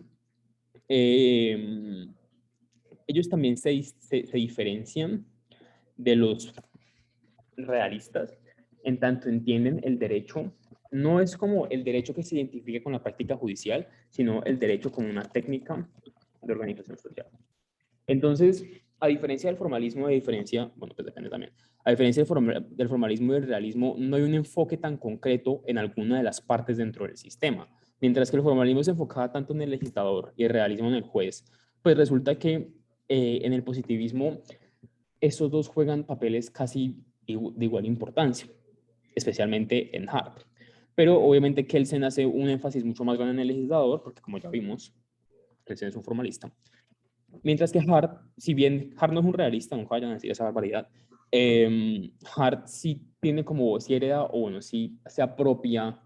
ellos también se diferencian de los realistas en tanto entienden el derecho, no es como el derecho que se identifique con la práctica judicial, sino el derecho como una técnica de organización social. Entonces, a diferencia del formalismo, bueno, pues depende también, a diferencia del formalismo y del realismo, no hay un enfoque tan concreto en alguna de las partes dentro del sistema. Mientras que el formalismo se enfocaba tanto en el legislador y el realismo en el juez, pues resulta que en el positivismo esos dos juegan papeles casi de igual importancia, especialmente en Hart. Pero obviamente Kelsen hace un énfasis mucho más grande en el legislador, porque como ya vimos, Kelsen es un formalista. Mientras que Hart, si bien Hart no es un realista, nunca vayan a decir esa barbaridad, Hart sí tiene como, sí hereda, o bueno, sí se apropia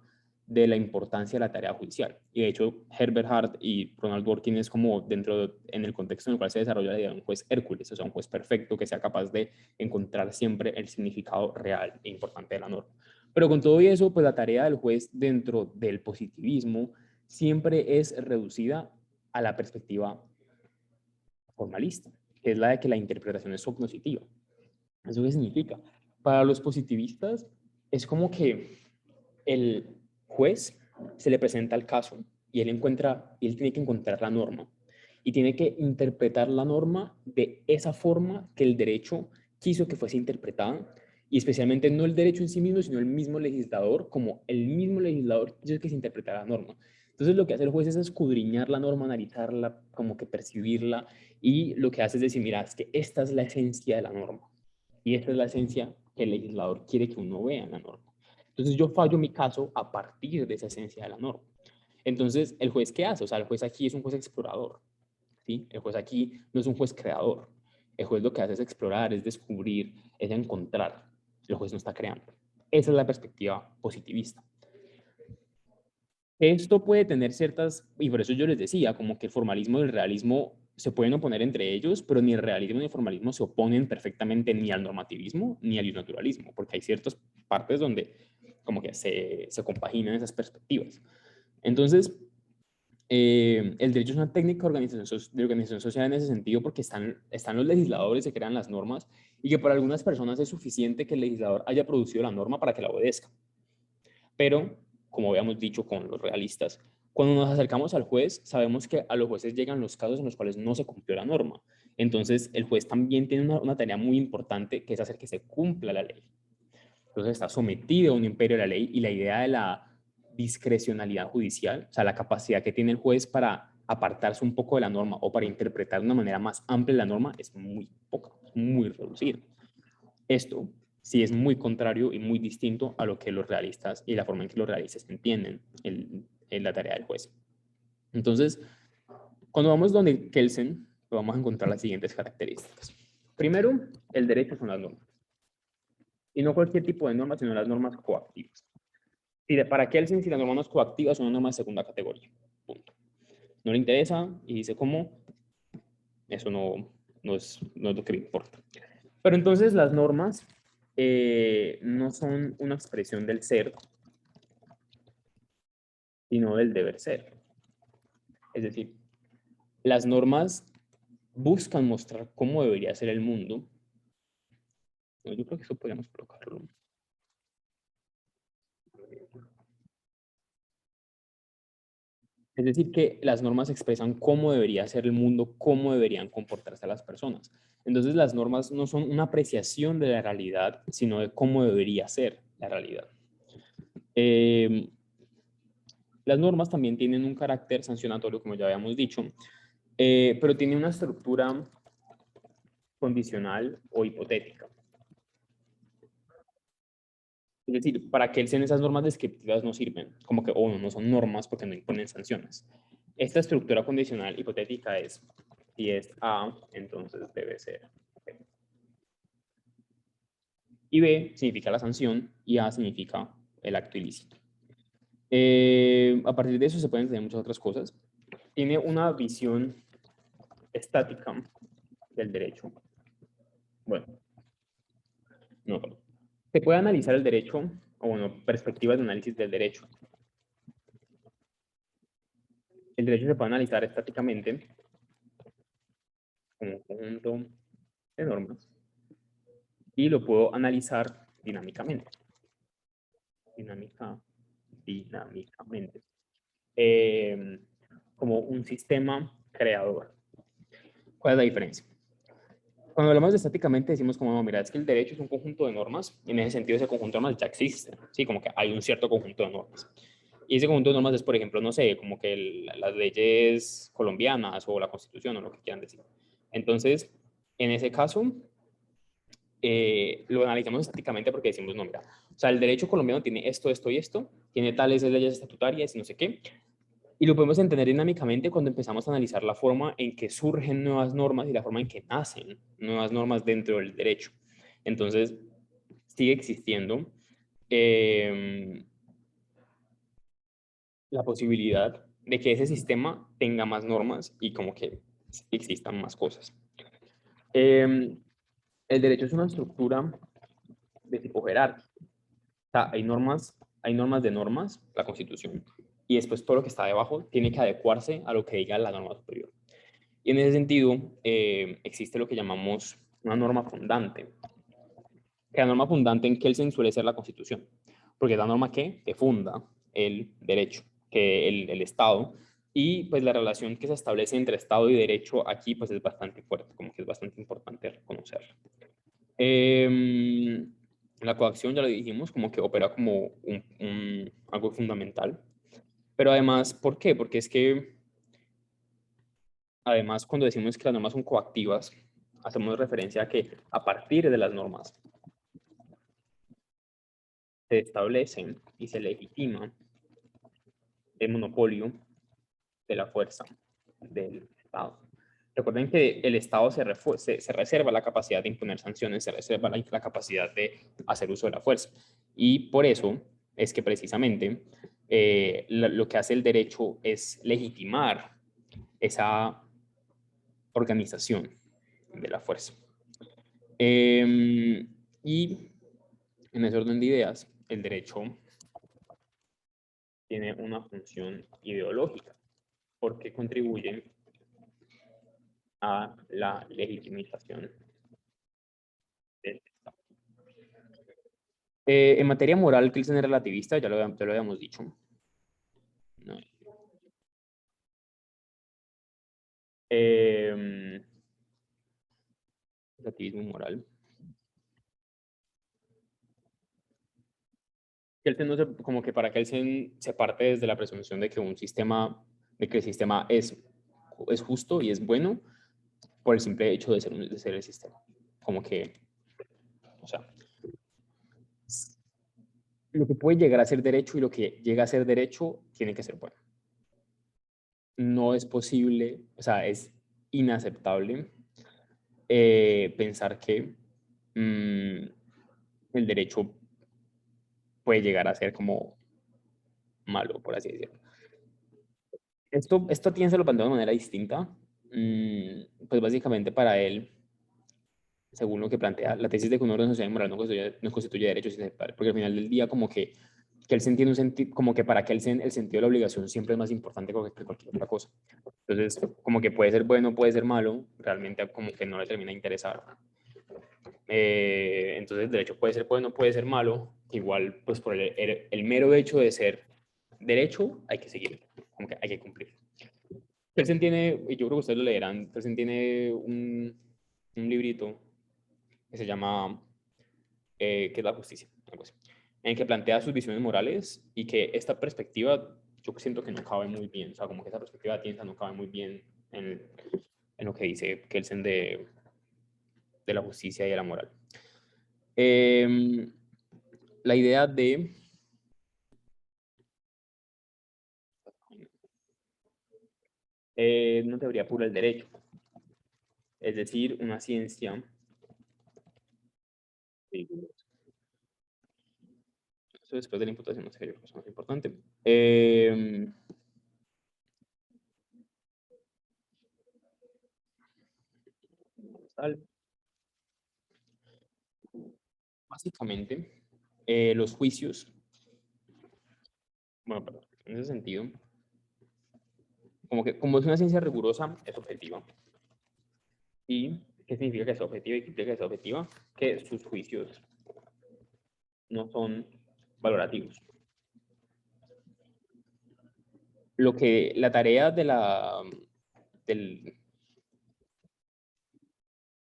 de la importancia de la tarea judicial. Y de hecho, Herbert Hart y Ronald Dworkin es como en el contexto en el cual se desarrolla la idea de un juez Hércules, o sea, un juez perfecto que sea capaz de encontrar siempre el significado real e importante de la norma. Pero con todo eso, pues la tarea del juez dentro del positivismo siempre es reducida a la perspectiva formalista, que es la de que la interpretación es cognoscitiva. ¿Eso qué significa? Para los positivistas es como que el juez se le presenta el caso y él tiene que encontrar la norma y tiene que interpretar la norma de esa forma que el derecho quiso que fuese interpretada, y especialmente no el derecho en sí mismo, sino el mismo legislador, como el mismo legislador quiso que se interpretara la norma. Entonces lo que hace el juez es escudriñar la norma, analizarla, como que percibirla, y lo que hace es decir, mira, es que esta es la esencia de la norma y esta es la esencia que el legislador quiere que uno vea en la norma. Entonces yo fallo mi caso a partir de esa esencia de la norma. Entonces, ¿el juez qué hace? O sea, el juez aquí es un juez explorador, ¿sí? El juez aquí no es un juez creador. El juez lo que hace es explorar, es descubrir, es encontrar. El juez no está creando. Esa es la perspectiva positivista. Esto puede tener ciertas, y por eso yo les decía, como que el formalismo y el realismo se pueden oponer entre ellos, pero ni el realismo ni el formalismo se oponen perfectamente ni al normativismo ni al naturalismo, porque hay ciertas partes donde como que se compaginan esas perspectivas. Entonces, el derecho es una técnica de organización social en ese sentido porque están los legisladores que crean las normas y que para algunas personas es suficiente que el legislador haya producido la norma para que la obedezca. Pero, como habíamos dicho con los realistas, cuando nos acercamos al juez, sabemos que a los jueces llegan los casos en los cuales no se cumplió la norma. Entonces, el juez también tiene una tarea muy importante que es hacer que se cumpla la ley. Entonces, está sometido a un imperio de la ley y la idea de la discrecionalidad judicial, o sea, la capacidad que tiene el juez para apartarse un poco de la norma o para interpretar de una manera más amplia la norma es muy poca, muy reducida. Esto sí es muy contrario y muy distinto a lo que los realistas y la forma en que los realistas entienden la tarea del juez. Entonces, cuando vamos donde Kelsen, vamos a encontrar las siguientes características. Primero, el derecho son las normas. Y no cualquier tipo de normas, sino las normas coactivas. Para Kelsen, si la norma no es coactiva, es una norma de segunda categoría. Punto. No le interesa y dice cómo, eso no es lo que le importa. Pero entonces las normas no son una expresión del ser, sino del deber ser. Es decir, las normas buscan mostrar cómo debería ser el mundo. Yo creo que eso podríamos colocarlo. Es decir, que las normas expresan cómo debería ser el mundo, cómo deberían comportarse las personas. Entonces, las normas no son una apreciación de la realidad, sino de cómo debería ser la realidad. Las normas también tienen un carácter sancionatorio, como ya habíamos dicho, pero tiene una estructura condicional o hipotética. Es decir, para que sean esas normas descriptivas no sirven, como que no son normas porque no imponen sanciones. Esta estructura condicional hipotética es, si es A, entonces debe ser B. Y B significa la sanción y A significa el acto ilícito. A partir de eso se pueden tener muchas otras cosas. Tiene una visión estática del derecho. Bueno, no, se puede analizar el derecho, o bueno, perspectivas de análisis del derecho. El derecho se puede analizar estáticamente como un conjunto de normas y lo puedo analizar dinámicamente. Dinámicamente. Como un sistema creador. ¿Cuál es la diferencia? Cuando hablamos de estáticamente decimos como, no, mira, es que el derecho es un conjunto de normas y en ese sentido ese conjunto de normas ya existe, ¿sí? Como que hay un cierto conjunto de normas. Y ese conjunto de normas es, por ejemplo, no sé, como que las leyes colombianas o la Constitución o lo que quieran decir. Entonces, en ese caso, lo analizamos estáticamente porque decimos, no, mira, o sea, el derecho colombiano tiene esto, esto y esto, tiene tales leyes estatutarias y no sé qué, y lo podemos entender dinámicamente cuando empezamos a analizar la forma en que surgen nuevas normas y la forma en que nacen nuevas normas dentro del derecho. Entonces, sigue existiendo la posibilidad de que ese sistema tenga más normas y como que existan más cosas. El derecho es una estructura de tipo jerárquico. O sea, hay normas de normas, la Constitución, y después todo lo que está debajo tiene que adecuarse a lo que diga la norma superior. Y en ese sentido, existe lo que llamamos una norma fundante. Que la norma fundante en Kelsen suele ser la Constitución, porque es la norma que funda el derecho, que el Estado, y pues la relación que se establece entre Estado y derecho aquí pues es bastante fuerte, como que es bastante importante reconocerla. La coacción, ya lo dijimos, como que opera como algo fundamental. Pero además, ¿por qué? Porque es que, además, cuando decimos que las normas son coactivas, hacemos referencia a que a partir de las normas se establecen y se legitima el monopolio de la fuerza del Estado. Recuerden que el Estado se reserva la capacidad de imponer sanciones, se reserva la capacidad de hacer uso de la fuerza. Y por eso es que precisamente lo que hace el derecho es legitimar esa organización de la fuerza. Y en ese orden de ideas, el derecho tiene una función ideológica. porque contribuye a la legitimización del Estado. En materia moral, Kelsen es relativista, ya lo habíamos dicho. No. Relativismo moral. Kelsen no se, como que para Kelsen se parte desde la presunción de que un sistema, de que el sistema es justo y es bueno por el simple hecho de ser el sistema. Como que, o sea, lo que puede llegar a ser derecho y lo que llega a ser derecho tiene que ser bueno. No es posible, o sea, es inaceptable pensar que el derecho puede llegar a ser como malo, por así decirlo. Esto Atienza lo plantea de una manera distinta. Pues básicamente para él, según lo que plantea, la tesis de que un orden social y moral no constituye derechos inaceptable, porque al final del día como que Kelsen tiene un sentido, como que para Kelsen el sentido de la obligación siempre es más importante que cualquier otra cosa. Entonces, como que puede ser bueno, puede ser malo, realmente como que no le termina de interesar. Entonces, el derecho puede ser bueno, puede ser malo, igual pues por el mero hecho de ser derecho hay que seguirlo, como que hay que cumplir. Kelsen tiene, y yo creo que ustedes lo leerán, Kelsen tiene un librito que se llama ¿qué es la justicia? Algo así, en que plantea sus visiones morales y que esta perspectiva yo siento que no cabe muy bien, o sea, como que esa perspectiva tiensa no cabe muy bien en lo que dice Kelsen de la justicia y de la moral. La idea de una teoría pura del derecho, es decir, una ciencia rigurosa. Eso después de la imputación, no sé, yo creo que es más importante. Básicamente, los juicios, bueno, perdón, en ese sentido, como es una ciencia rigurosa, es objetiva. ¿Y qué significa que sea objetiva y qué implica que sea objetiva? Que sus juicios no son valorativos. Lo que la tarea del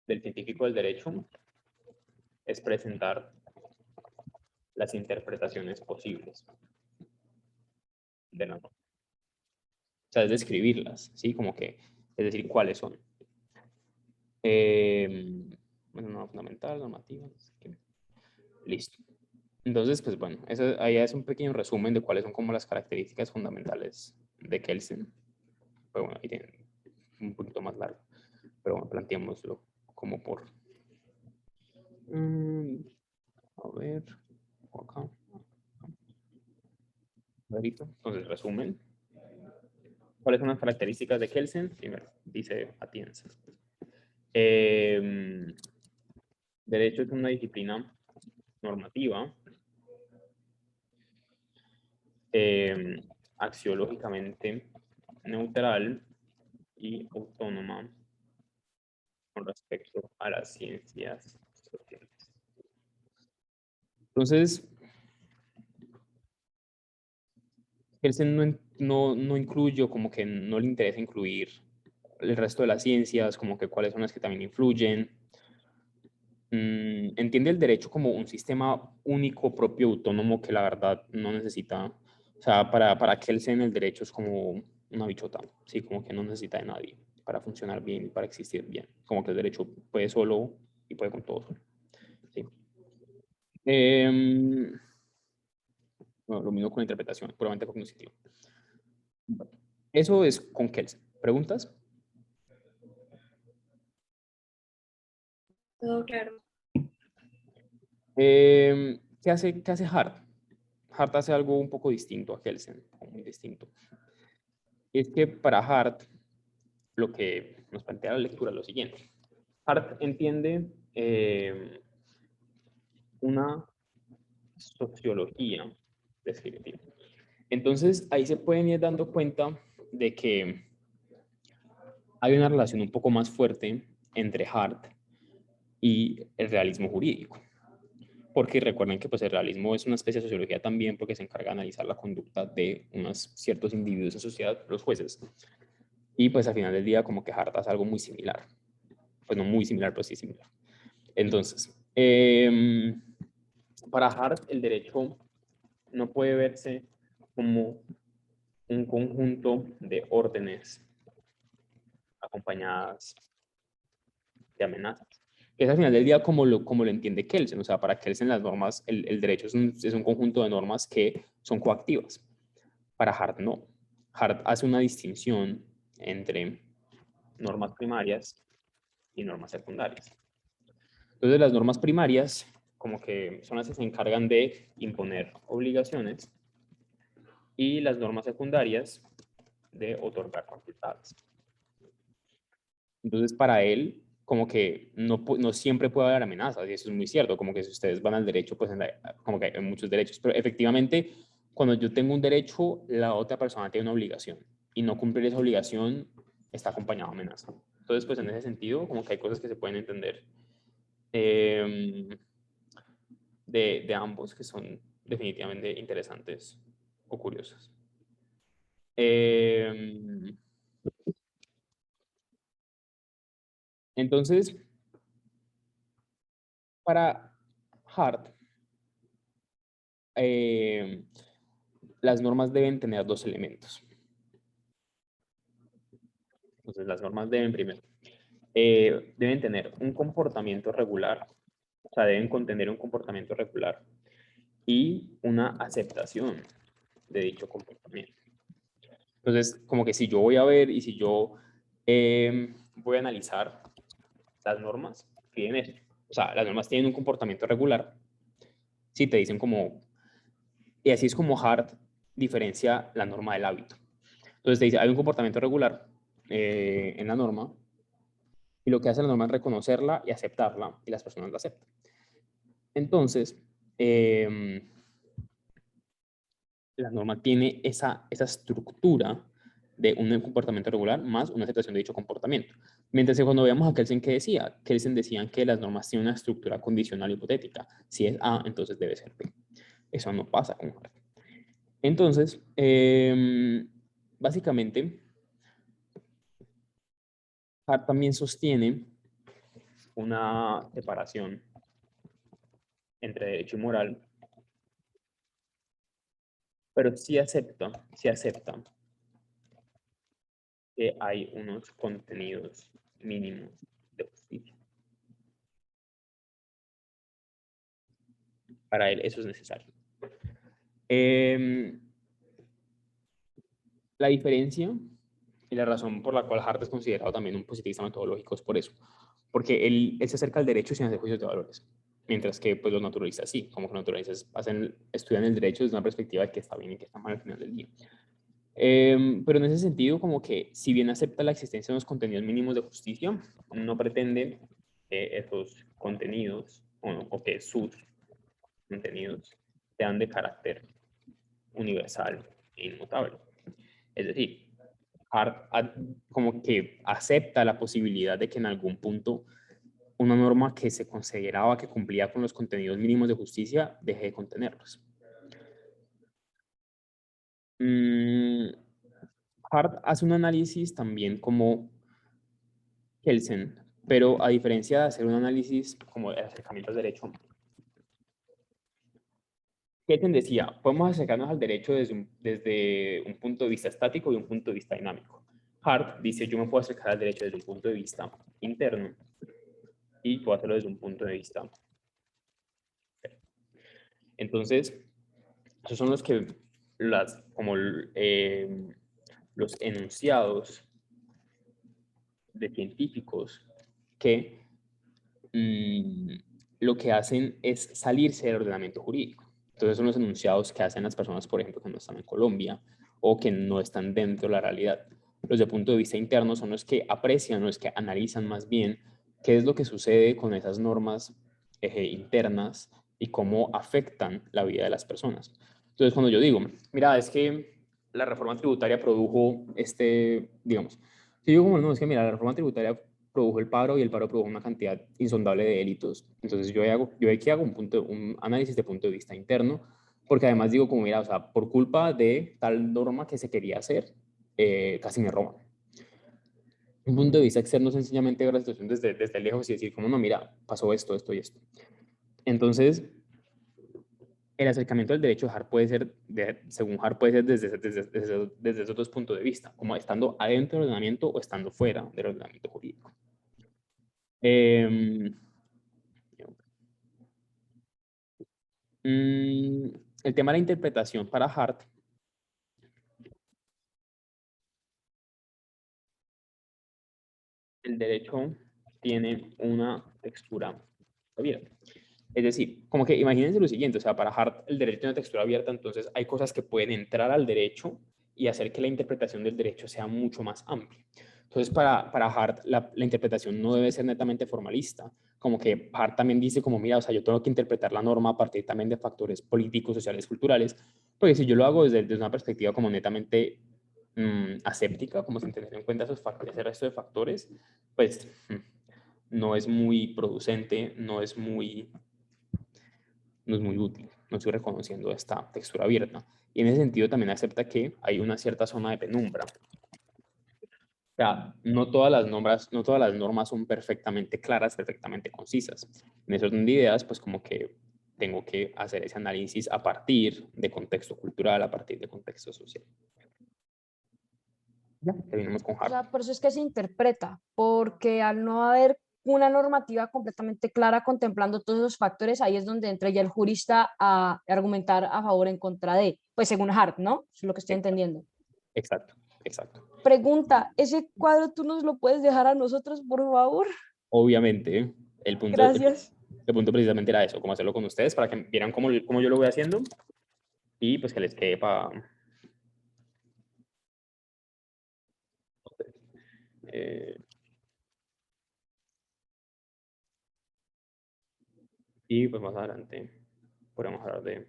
científico del derecho es presentar las interpretaciones posibles de la norma. O sea, es describirlas, ¿sí? Como que, es decir, cuáles son. Bueno, no fundamental, normativa. Listo. Entonces, pues bueno, eso ahí es un pequeño resumen de cuáles son como las características fundamentales de Kelsen. Pero bueno, ahí tienen un poquito más largo. Pero bueno, planteémoslo como por... a ver, acá. Entonces, resumen. ¿Cuáles son las características de Kelsen? Primero, dice Atienza. Derecho es una disciplina normativa, axiológicamente neutral y autónoma con respecto a las ciencias sociales. Entonces, Kelsen no incluye, como que no le interesa incluir el resto de las ciencias, como que cuáles son las que también influyen. Entiende el derecho como un sistema único, propio, autónomo, que la verdad no necesita, o sea, para Kelsen el derecho es como una bichota, ¿sí? Como que no necesita de nadie para funcionar bien y para existir bien. Como que el derecho puede solo y puede con todo solo, ¿sí? Bueno, lo mismo con la interpretación, puramente cognitiva. Eso es con Kelsen. ¿Preguntas? Todo claro. ¿Qué hace Hart? Hart hace algo un poco distinto a Kelsen, muy distinto. Es que para Hart, lo que nos plantea la lectura es lo siguiente. Hart entiende una sociología descriptiva. Entonces, ahí se pueden ir dando cuenta de que hay una relación un poco más fuerte entre Hart y el realismo jurídico. Porque recuerden que pues, el realismo es una especie de sociología también porque se encarga de analizar la conducta de unos ciertos individuos en sociedad, los jueces. Y pues al final del día como que Hart hace algo muy similar. Pues no muy similar, pero sí similar. Entonces, para Hart el derecho no puede verse como un conjunto de órdenes acompañadas de amenazas. Que es al final del día como lo entiende Kelsen. O sea, para Kelsen las normas, el derecho es un conjunto de normas que son coactivas. Para Hart no. Hart hace una distinción entre normas primarias y normas secundarias. Entonces las normas primarias como que son las que se encargan de imponer obligaciones y las normas secundarias de otorgar facultades. Entonces, para él, como que no siempre puede haber amenazas, y eso es muy cierto, como que si ustedes van al derecho, pues como que hay muchos derechos, pero efectivamente, cuando yo tengo un derecho, la otra persona tiene una obligación, y no cumplir esa obligación está acompañado de amenaza. Entonces, pues en ese sentido, como que hay cosas que se pueden entender de ambos que son definitivamente interesantes o curiosas. Entonces, para Hart, las normas deben tener dos elementos. Entonces, las normas deben primero, deben tener un comportamiento regular, o sea, deben contener un comportamiento regular y una aceptación de dicho comportamiento. Entonces, como que si yo voy a ver y si yo voy a analizar las normas, piden eso. O sea, las normas tienen un comportamiento regular. Si te dicen como, y así es como Hart diferencia la norma del hábito. Entonces te dice, hay un comportamiento regular en la norma y lo que hace la norma es reconocerla y aceptarla y las personas la aceptan. Entonces, la norma tiene esa estructura de un comportamiento regular más una aceptación de dicho comportamiento. Mientras que cuando veamos a Kelsen, ¿qué decía? Kelsen decían que las normas tienen una estructura condicional hipotética. Si es A, entonces debe ser B. Eso no pasa con Hart. Entonces, básicamente, Hart también sostiene una separación entre derecho y moral, pero sí acepta que hay unos contenidos mínimos de justicia. Para él eso es necesario. La diferencia y la razón por la cual Hart es considerado también un positivista metodológico es por eso, porque él se acerca al derecho sin hacer juicios de valores, mientras que pues, los naturalistas sí, como que los naturalistas estudian el derecho desde una perspectiva de qué está bien y qué está mal al final del día. Pero en ese sentido, como que si bien acepta la existencia de unos contenidos mínimos de justicia, no pretende que esos contenidos o que sus contenidos sean de carácter universal e inmutable. Es decir, Hart como que acepta la posibilidad de que en algún punto una norma que se consideraba que cumplía con los contenidos mínimos de justicia deje de contenerlos. Hart hace un análisis también como Kelsen, pero a diferencia de hacer un análisis como de acercamiento al derecho, Kelsen decía, podemos acercarnos al derecho desde un punto de vista estático y un punto de vista dinámico. Hart dice, yo me puedo acercar al derecho desde un punto de vista interno y puedo hacerlo desde un punto de vista externo. Entonces, esos son los que los enunciados de científicos que lo que hacen es salirse del ordenamiento jurídico. Entonces son los enunciados que hacen las personas, por ejemplo, que no están en Colombia o que no están dentro de la realidad. Los de punto de vista interno son los que aprecian, los que analizan más bien qué es lo que sucede con esas normas internas y cómo afectan la vida de las personas. Entonces, cuando yo digo, mira, es que la reforma tributaria produjo digamos, Si yo como no, es que mira, la reforma tributaria produjo el paro y el paro produjo una cantidad insondable de delitos. Entonces yo aquí hago un análisis de punto de vista interno, porque además digo como, mira, o sea, por culpa de tal norma que se quería hacer, casi me roban. Un punto de vista externo es sencillamente ver la situación desde lejos y decir como, no, mira, pasó esto, esto y esto. Entonces, el acercamiento al derecho de Hart puede ser, según Hart, puede ser desde esos dos puntos de vista, como estando adentro del ordenamiento o estando fuera del ordenamiento jurídico. El tema de la interpretación para Hart el derecho tiene una textura abierta. Es decir, como que imagínense lo siguiente, o sea, para Hart el derecho tiene una textura abierta, entonces hay cosas que pueden entrar al derecho y hacer que la interpretación del derecho sea mucho más amplia. Entonces, para Hart la interpretación no debe ser netamente formalista, como que Hart también dice como, mira, o sea, yo tengo que interpretar la norma a partir también de factores políticos, sociales, culturales, porque si yo lo hago desde una perspectiva como netamente aséptica, como sin tener en cuenta esos factores, el resto de factores, pues no es muy producente, no es muy útil, no estoy reconociendo esta textura abierta. Y en ese sentido también acepta que hay una cierta zona de penumbra. O sea, no todas las normas son perfectamente claras, perfectamente concisas. En ese orden de ideas, pues como que tengo que hacer ese análisis a partir de contexto cultural, a partir de contexto social. Ya, terminamos con O Hart. sea, por eso es que se interpreta, porque al no haber una normativa completamente clara contemplando todos esos factores, ahí es donde entra ya el jurista a argumentar a favor o en contra de, pues según Hart, ¿no? Es lo que estoy entendiendo. Exacto, exacto. Pregunta, ¿ese cuadro tú nos lo puedes dejar a nosotros, por favor? Obviamente, el Gracias. punto precisamente era eso, cómo hacerlo con ustedes para que vieran cómo yo lo voy haciendo y pues que les quede para... y pues más adelante podemos hablar de...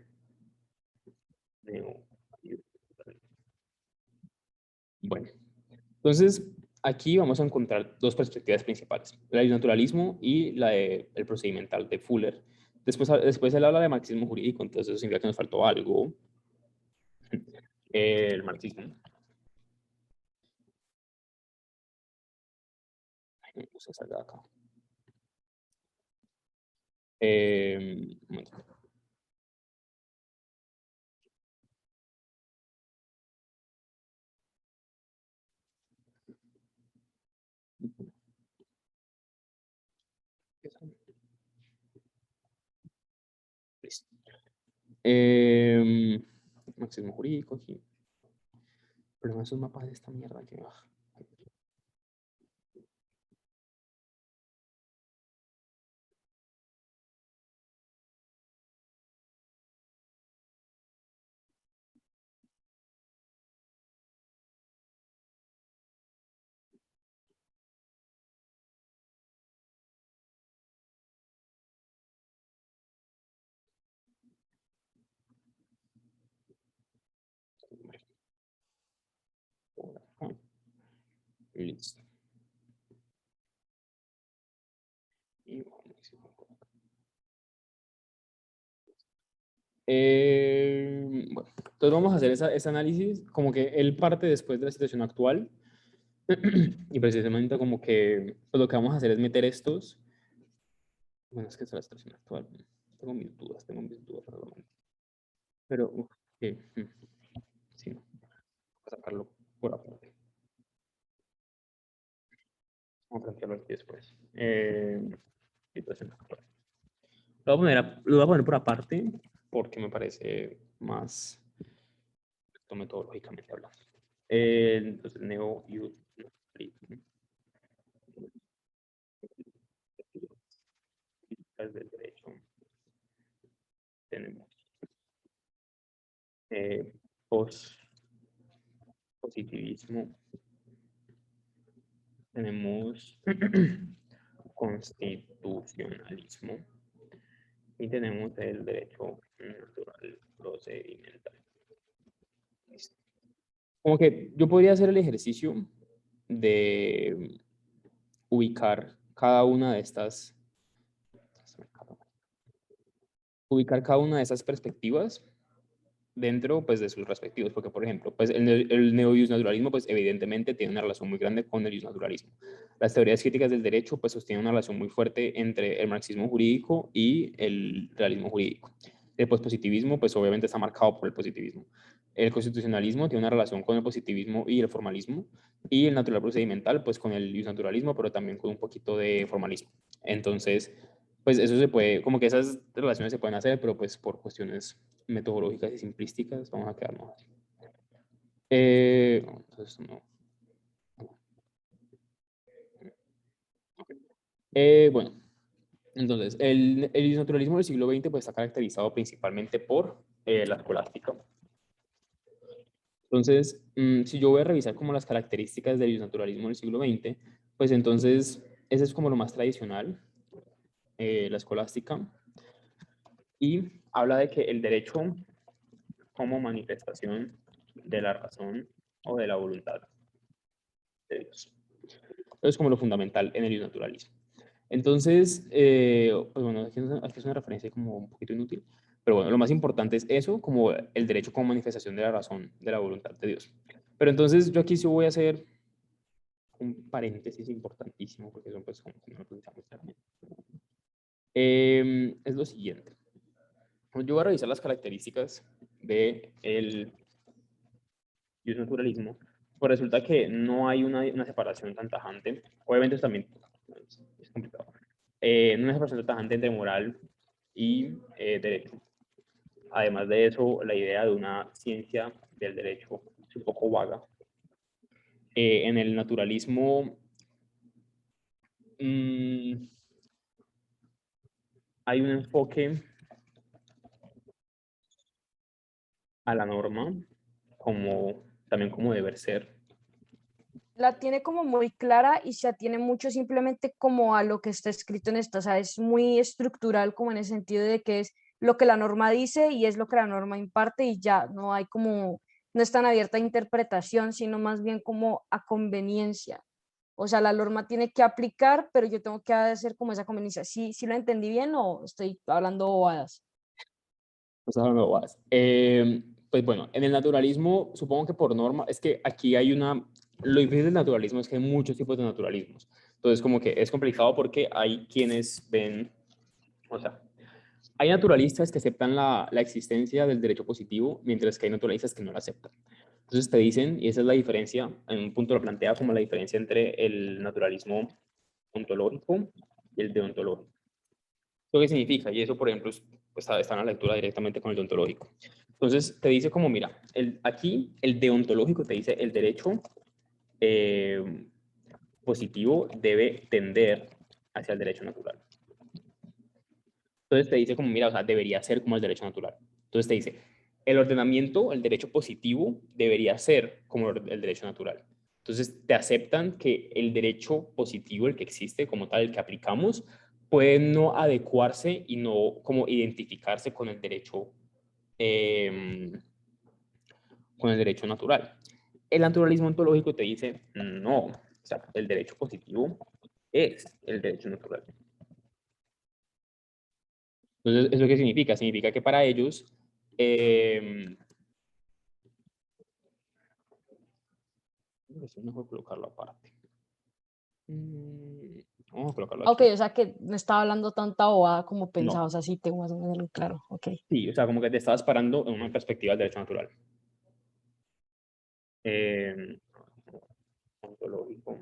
Bueno, entonces aquí vamos a encontrar dos perspectivas principales, la del naturalismo y la del procedimental de Fuller. Después él habla de marxismo jurídico, entonces eso significa que nos faltó algo. El marxismo. No se salga de acá. Un momento. Listo. Marxismo jurídico aquí. Pero no esos mapas de esta mierda que baja. Listo. Y bueno, entonces vamos a hacer ese análisis, como que él parte después de la situación actual y precisamente como que pues, lo que vamos a hacer es meter estos, bueno, es que es la situación actual, tengo mis dudas realmente. Pero, sí, no, voy a sacarlo por aparte. Vamos a plantearlo aquí después. Situación actual. Lo voy a poner por aparte porque me parece más metodológicamente hablando. Entonces, Neo Youth del derecho. Tenemos positivismo. Tenemos constitucionalismo. Y tenemos el derecho natural procedimental. Como que yo podría hacer el ejercicio de ubicar cada una de estas, perspectivas dentro, pues, de sus respectivos, porque, por ejemplo, pues, el neo-naturalismo, pues, evidentemente tiene una relación muy grande con el naturalismo. Las teorías críticas del derecho, pues, sostienen una relación muy fuerte entre el marxismo jurídico y el realismo jurídico. El pospositivismo, pues, obviamente está marcado por el positivismo. El constitucionalismo tiene una relación con el positivismo y el formalismo, y el natural procedimental, pues, con el naturalismo, pero también con un poquito de formalismo. Entonces, pues, eso se puede, como que esas relaciones se pueden hacer, pero, pues, por cuestiones metodológicas y simplísticas, vamos a quedarnos así. Entonces, no. Bueno, entonces, el naturalismo del siglo XX, pues, está caracterizado principalmente por la escolástica. Entonces, si yo voy a revisar como las características del naturalismo del siglo XX, pues entonces, ese es como lo más tradicional, la escolástica, y habla de que el derecho como manifestación de la razón o de la voluntad de Dios. Eso es como lo fundamental en el naturalismo. Entonces, pues bueno, aquí es una referencia como un poquito inútil, pero bueno, lo más importante es eso, como el derecho como manifestación de la razón, de la voluntad de Dios. Pero entonces yo aquí sí voy a hacer un paréntesis importantísimo, porque son pues como que no lo utilizamos claramente. Es lo siguiente. Yo voy a revisar las características del naturalismo, pues resulta que no hay una separación tan tajante. Obviamente eso también es complicado. No hay una separación tan tajante entre moral y derecho. Además de eso, la idea de una ciencia del derecho es un poco vaga. En el naturalismo hay un enfoque a la norma como también como deber ser. La tiene como muy clara y se atiene mucho simplemente como a lo que está escrito en esta, o sea, es muy estructural como en el sentido de que es lo que la norma dice y es lo que la norma imparte y ya, no hay como, no es tan abierta a interpretación, sino más bien como a conveniencia. O sea, la norma tiene que aplicar, pero yo tengo que hacer como esa conveniencia. ¿Sí, sí lo entendí bien o estoy hablando bobadas? Estás hablando de bobadas. Pues bueno, en el naturalismo, supongo que por norma, es que aquí hay una, lo difícil del naturalismo es que hay muchos tipos de naturalismos. Entonces, como que es complicado porque hay quienes ven, o sea, hay naturalistas que aceptan la existencia del derecho positivo, mientras que hay naturalistas que no la aceptan. Entonces te dicen, y esa es la diferencia, en un punto lo plantea como la diferencia entre el naturalismo ontológico y el deontológico. ¿Lo que significa? Y eso, por ejemplo, pues, está en la lectura directamente con el deontológico. Entonces, te dice como, mira, aquí el deontológico te dice el derecho positivo debe tender hacia el derecho natural. Entonces, te dice como, mira, o sea, debería ser como el derecho natural. Entonces, te dice, el ordenamiento, el derecho positivo, debería ser como el derecho natural. Entonces, te aceptan que el derecho positivo, el que existe como tal, el que aplicamos, puede no adecuarse y no como identificarse eh, con el derecho natural. El naturalismo ontológico te dice, no, o sea, el derecho positivo es el derecho natural. Entonces, ¿eso qué significa? Significa que para ellos, es mejor colocarlo aparte. Vamos a colocarlo Ok, aquí. o sea que no estaba hablando tanta bobada como pensaba, No, o sea, sí tengo más o menos claro, ok. sí, o sea, como que te estabas parando en una perspectiva del derecho natural. Eh, Ontológico.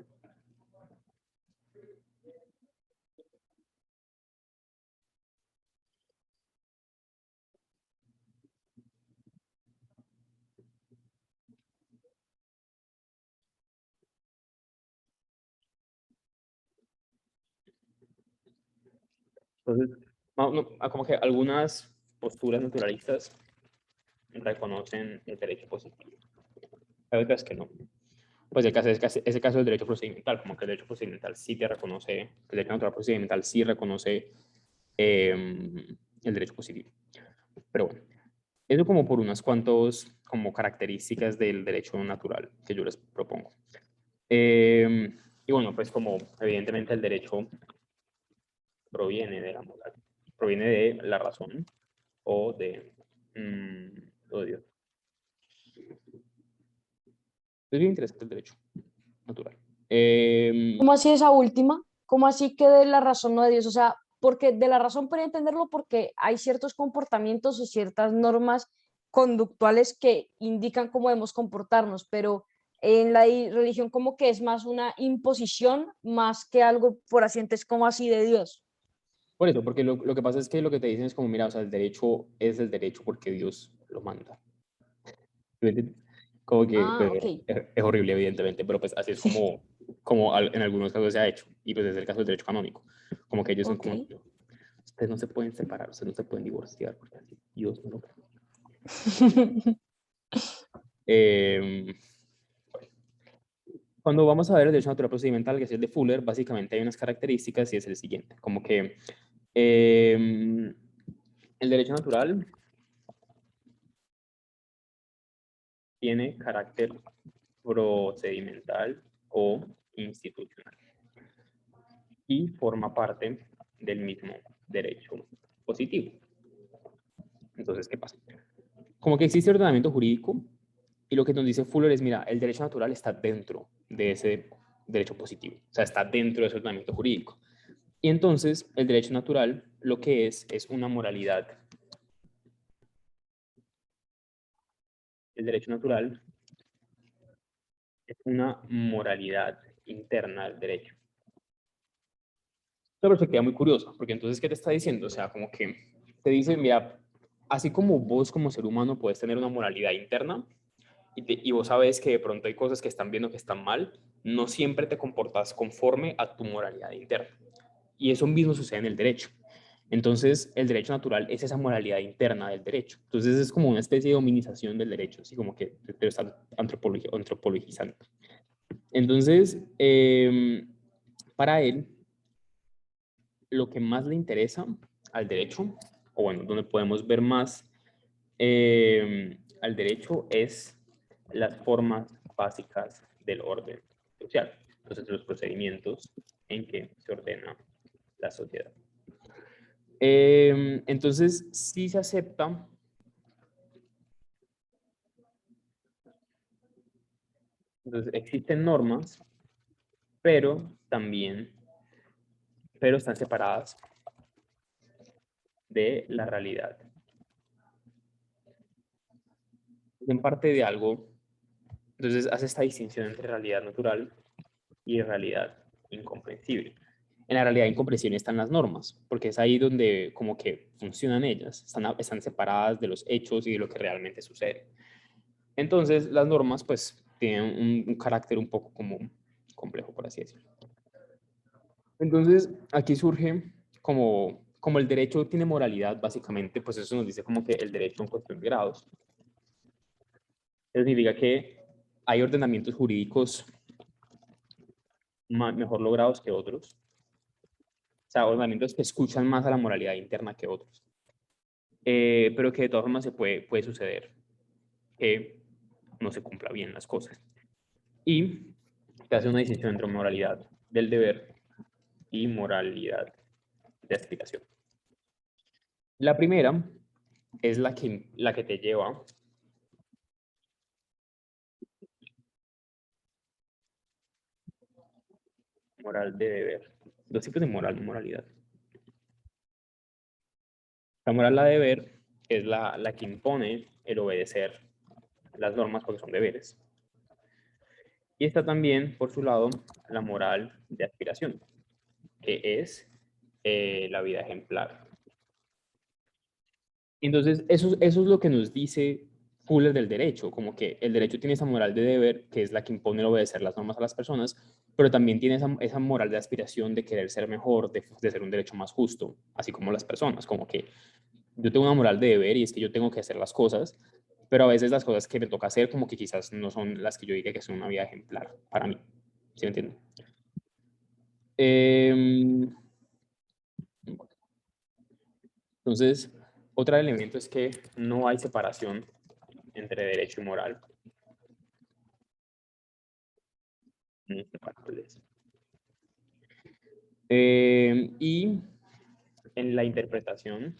Entonces, como que algunas posturas naturalistas reconocen el derecho positivo. Hay otras que no. Pues ese caso del derecho procedimental, como que el derecho procedimental sí te reconoce, el derecho natural procedimental sí reconoce el derecho positivo. Pero bueno, eso como por unas cuantas como características del derecho natural que yo les propongo. Y bueno, pues como evidentemente el derecho proviene de la moral, proviene de la razón o de Dios. Es bien interesante el derecho natural. ¿Cómo así esa última? ¿Cómo así que de la razón no de Dios? O sea, porque de la razón podría entenderlo porque hay ciertos comportamientos o ciertas normas conductuales que indican cómo debemos comportarnos, pero en la religión como que es más una imposición más que algo, por así es como así de Dios. Por eso, porque lo que pasa es que lo que te dicen es como, mira, o sea, el derecho es el derecho porque Dios lo manda. ¿Me entiendes? Como que Ah, pues, ok. es horrible, evidentemente, pero pues así es como, en algunos casos se ha hecho, y pues es el caso del derecho canónico. Como que ellos son Ok. como, ustedes no se pueden separar, ustedes no se pueden divorciar, porque así Dios no lo permite. Eh, Cuando vamos a ver el derecho natural procedimental, que es el de Fuller, básicamente hay unas características y es el siguiente, como que el derecho natural tiene carácter procedimental o institucional y forma parte del mismo derecho positivo. Entonces, ¿qué pasa? Como que existe ordenamiento jurídico y lo que nos dice Fuller es, mira, el derecho natural está dentro de ese derecho positivo, o sea, está dentro de ese ordenamiento jurídico. Y entonces, el derecho natural lo que es una moralidad. El derecho natural es una moralidad interna del derecho. Una perspectiva muy curiosa, porque entonces, ¿qué te está diciendo? O sea, como que te dice, mira, así como vos como ser humano puedes tener una moralidad interna y vos sabes que de pronto hay cosas que están viendo que están mal, no siempre te comportas conforme a tu moralidad interna. Y eso mismo sucede en el derecho. Entonces, el derecho natural es esa moralidad interna del derecho. Entonces, es como una especie de dominización del derecho, así como que te están antropologizando. Entonces, para él, lo que más le interesa al derecho, o bueno, donde podemos ver más al derecho, es las formas básicas del orden social. Entonces, los procedimientos en que se ordena la sociedad. Entonces, sí se acepta entonces existen normas, pero también, pero están separadas de la realidad. En parte de algo, entonces hace esta distinción entre realidad natural y realidad incomprensible. En la realidad incomprensible están las normas, porque es ahí donde como que funcionan ellas, están separadas de los hechos y de lo que realmente sucede. Entonces, las normas pues tienen un carácter un poco como complejo, por así decirlo. Entonces, aquí surge como el derecho tiene moralidad, básicamente, pues eso nos dice como que el derecho en cuestión de grados. Eso significa que hay ordenamientos jurídicos mejor logrados que otros. O sea, ordenamientos que escuchan más a la moralidad interna que otros. Pero que de todas formas puede suceder que no se cumpla bien las cosas. Y te hace una distinción entre moralidad del deber y moralidad de aspiración. La primera es la que te lleva moral de deber. Dos tipos de moral y moralidad. La moral, la de deber, es la que impone el obedecer las normas porque son deberes. Y está también, por su lado, la moral de aspiración, que es la vida ejemplar. Entonces, eso es lo que nos dice Fuller del derecho, como que el derecho tiene esa moral de deber, que es la que impone el obedecer las normas a las personas, pero también tiene esa moral de aspiración de querer ser mejor, de ser un derecho más justo, así como las personas, como que yo tengo una moral de deber y es que yo tengo que hacer las cosas, pero a veces las cosas que me toca hacer como que quizás no son las que yo diga que son una vida ejemplar para mí, ¿sí me entienden? Entonces, otro elemento es que no hay separación entre derecho y moral. Y en la interpretación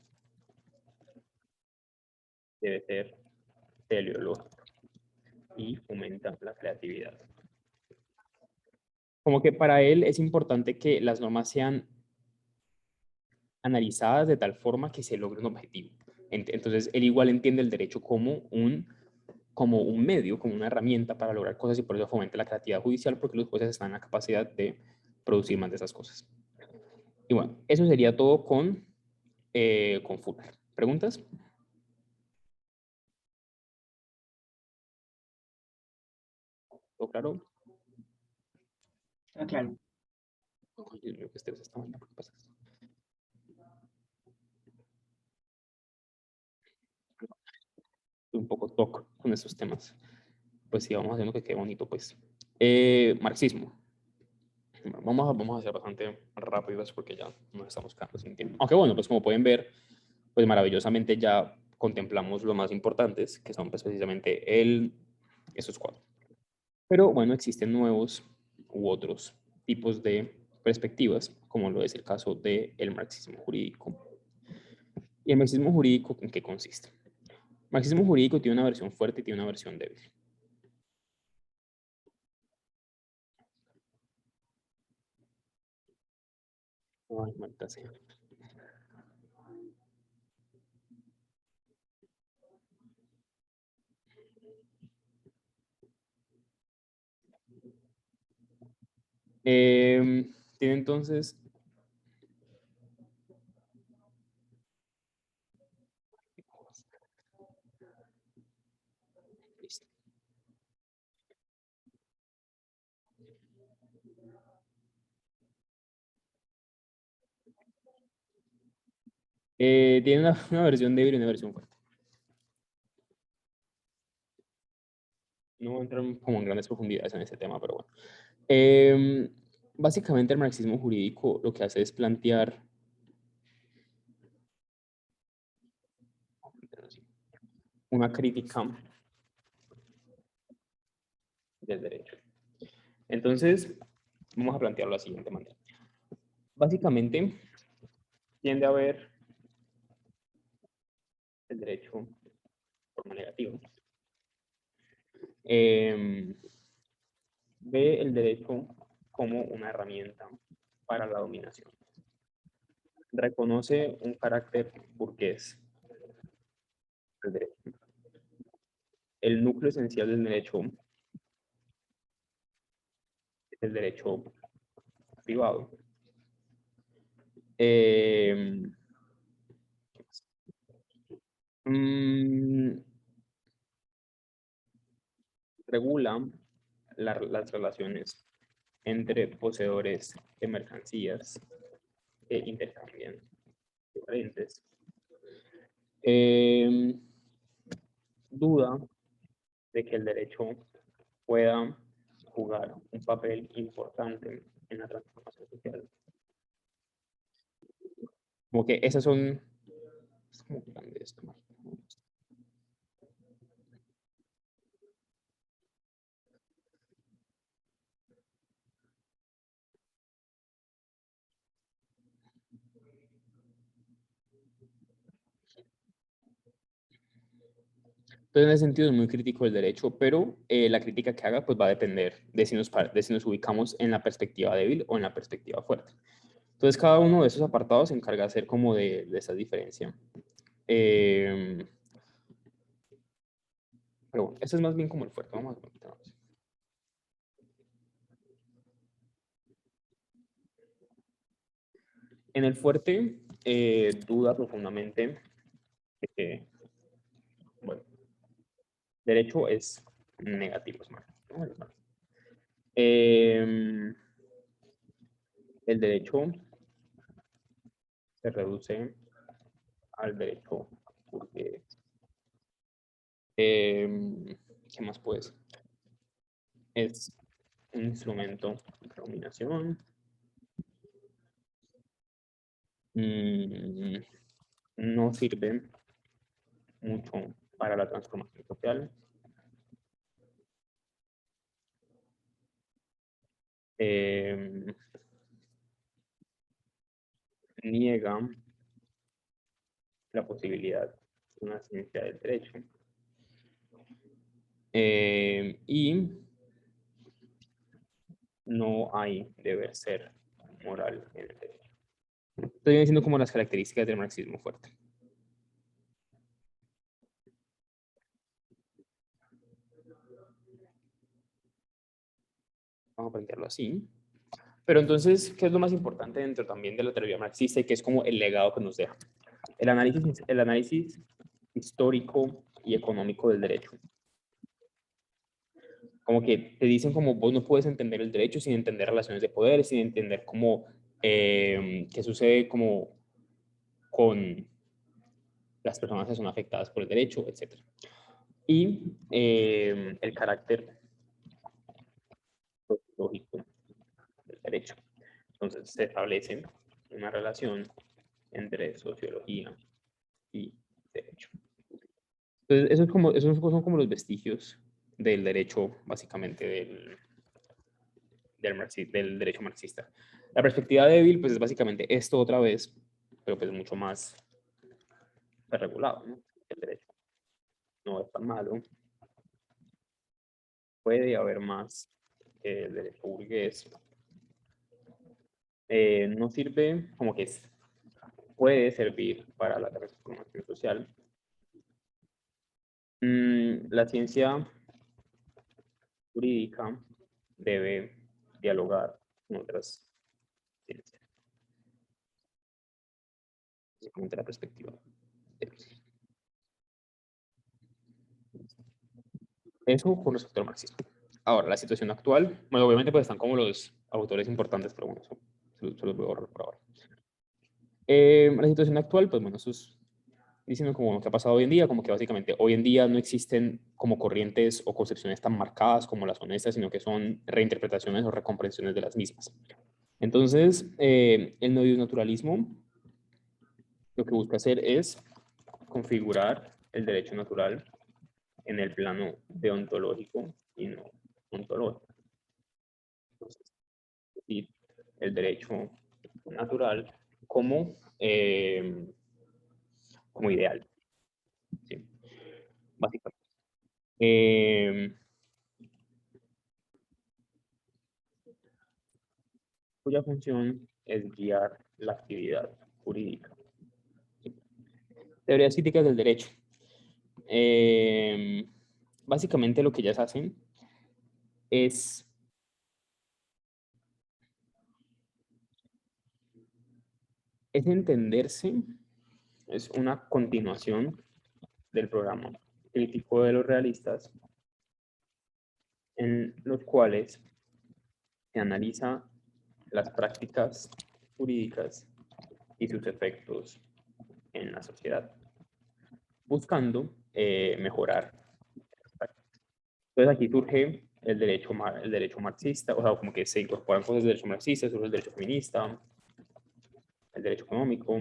debe ser teleológica y fomenta la creatividad. Como que para él es importante que las normas sean analizadas de tal forma que se logre un objetivo. Entonces, él igual entiende el derecho como un medio, como una herramienta para lograr cosas y por eso fomenta la creatividad judicial porque los jueces están en la capacidad de producir más de esas cosas. Y bueno, eso sería todo con Fuller. ¿Preguntas? ¿Todo claro? Está claro. Ay, Dios mío, que estrés está mal. ¿Qué pasa? Un poco toc con estos temas. Pues sí, vamos haciendo que quede bonito, pues. Marxismo. Vamos a ser bastante rápidos porque ya nos estamos quedando sin tiempo. Aunque bueno, pues como pueden ver, pues maravillosamente ya contemplamos lo más importantes, que son pues precisamente esos cuatro. Pero bueno, existen nuevos u otros tipos de perspectivas, como lo es el caso del marxismo jurídico. ¿Y el marxismo jurídico en qué consiste? El marxismo jurídico tiene una versión fuerte y tiene una versión débil. Ay, maldita sea. Tiene entonces... Listo. Tiene una versión débil y una versión fuerte. No voy a entrar como en grandes profundidades en este tema, pero bueno. Básicamente el marxismo jurídico lo que hace es plantear una crítica del derecho. Entonces, vamos a plantearlo de la siguiente manera. Básicamente, tiende a ver el derecho de forma negativa. Ve el derecho como una herramienta para la dominación. Reconoce un carácter burgués del derecho. El núcleo esencial del derecho es el derecho privado. Regula las relaciones entre poseedores de mercancías que intercambian diferentes. Duda de que el derecho pueda jugar un papel importante en la transformación social. Como que esas son... Es como grande esto. Entonces, en ese sentido es muy crítico el derecho, pero la crítica que haga pues va a depender de si nos ubicamos en la perspectiva débil o en la perspectiva fuerte. Entonces, cada uno de esos apartados se encarga de hacer como de esa diferencia. Pero bueno, eso es más bien como el fuerte. Vamos a ver. En el fuerte, duda profundamente de que, bueno, derecho es negativo, es malo. ¿No? Es malo. El derecho se reduce al derecho porque ¿qué más puedes? Es un instrumento de dominación. No sirve mucho para la transformación social. niega la posibilidad de una ciencia del derecho. Y no hay deber ser moral en el derecho. Estoy diciendo como las características del marxismo fuerte. Vamos a plantearlo así. Pero entonces, ¿qué es lo más importante dentro también de la teoría marxista y qué es como el legado que nos deja? El análisis histórico y económico del derecho. Como que te dicen como vos no puedes entender el derecho sin entender relaciones de poder, sin entender cómo, qué sucede como con las personas que son afectadas por el derecho, etc. Y el carácter lógico del derecho. Entonces se establece una relación entre sociología y derecho. Entonces, esos son como los vestigios del derecho, básicamente, del derecho marxista. La perspectiva débil, pues es básicamente esto otra vez, pero pues mucho más regulado, ¿no? El derecho no es tan malo. Puede haber más que el derecho burgués. No sirve como que puede servir para la transformación social. La ciencia jurídica debe dialogar con otras ciencias. Según la perspectiva. Eso con respecto al marxismo. Ahora, la situación actual, bueno, obviamente pues están como los autores importantes, pero bueno, se los voy a borrar por ahora. La situación actual, pues bueno, eso es diciendo como lo que ha pasado hoy en día, como que básicamente hoy en día no existen como corrientes o concepciones tan marcadas como las honestas, sino que son reinterpretaciones o recomprensiones de las mismas. Entonces, el neonaturalismo lo que busca hacer es configurar el derecho natural en el plano deontológico y no ontológico. Entonces, es decir, el derecho natural como, como ideal. ¿Sí? Básicamente. Cuya función es guiar la actividad jurídica. ¿Sí? Teorías críticas del derecho. Básicamente lo que ellas hacen es entenderse, es una continuación del programa crítico de los realistas, en los cuales se analiza las prácticas jurídicas y sus efectos en la sociedad, buscando mejorar. Entonces aquí surge el derecho marxista, o sea, como que se incorporan cosas del derecho marxista, surge el derecho feminista, el derecho económico,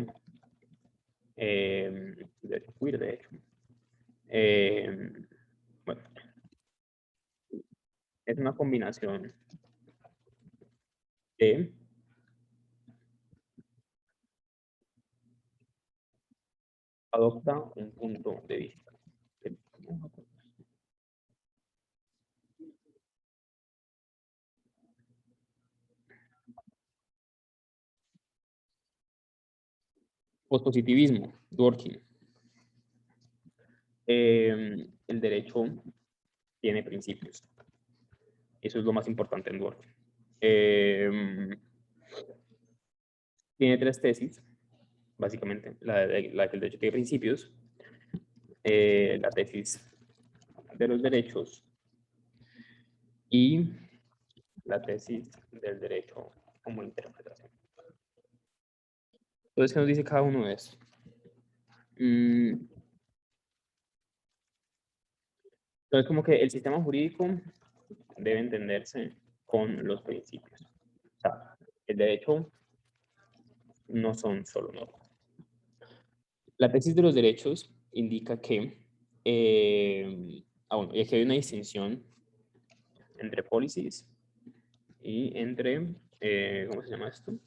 el derecho queer, de hecho. Bueno, es una combinación de adopta un punto de vista. Pospositivismo, Dworkin. El derecho tiene principios. Eso es lo más importante en Dworkin. Tiene tres tesis, básicamente. La que el derecho tiene principios, la tesis de los derechos y la tesis del derecho como interpretación. Entonces, ¿qué nos dice cada uno de estos? Entonces, como que el sistema jurídico debe entenderse con los principios. O sea, el derecho no son solo normas. La tesis de los derechos indica que, bueno, y aquí hay una distinción entre policies y entre, ¿cómo se llama esto?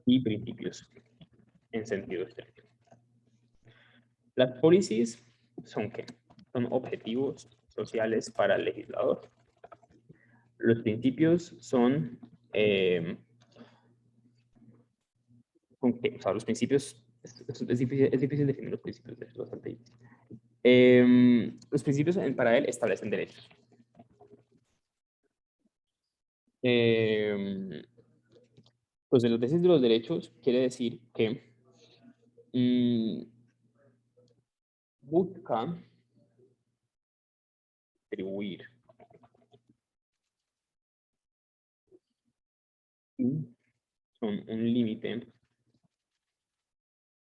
Y principios en sentido estricto. Las policies son ¿qué? Son objetivos sociales para el legislador. Los principios son, o sea, los principios, es difícil definir los principios, es bastante difícil. Los principios para él establecen derechos. Pues en los tesis de los derechos quiere decir que busca atribuir y son un límite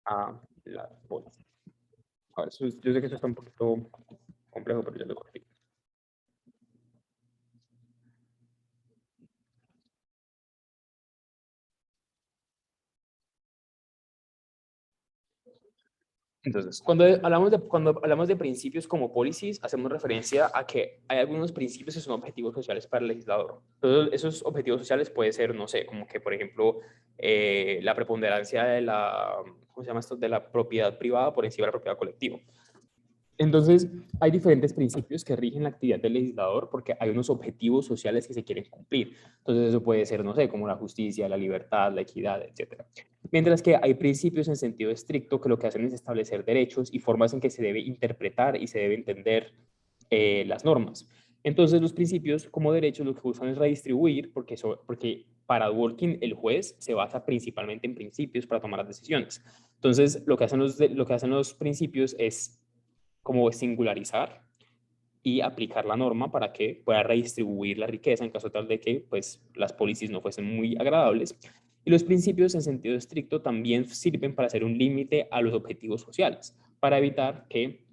a las voces. A ver, yo sé que eso está un poquito complejo, pero ya lo corté. Entonces, cuando hablamos de principios como policies, hacemos referencia a que hay algunos principios que son objetivos sociales para el legislador. Entonces, esos objetivos sociales pueden ser, no sé, como que, por ejemplo, la preponderancia de la, ¿cómo se llama esto? De la propiedad privada por encima de la propiedad colectiva. Entonces, hay diferentes principios que rigen la actividad del legislador porque hay unos objetivos sociales que se quieren cumplir. Entonces, eso puede ser, no sé, como la justicia, la libertad, la equidad, etc. Mientras que hay principios en sentido estricto que lo que hacen es establecer derechos y formas en que se debe interpretar y se debe entender las normas. Entonces, los principios como derechos lo que buscan es redistribuir porque para Dworkin el juez se basa principalmente en principios para tomar las decisiones. Entonces, lo que hacen los principios es como singularizar y aplicar la norma para que pueda redistribuir la riqueza en caso tal de que pues, las policies no fuesen muy agradables. Y los principios en sentido estricto también sirven para hacer un límite a los objetivos sociales, para evitar que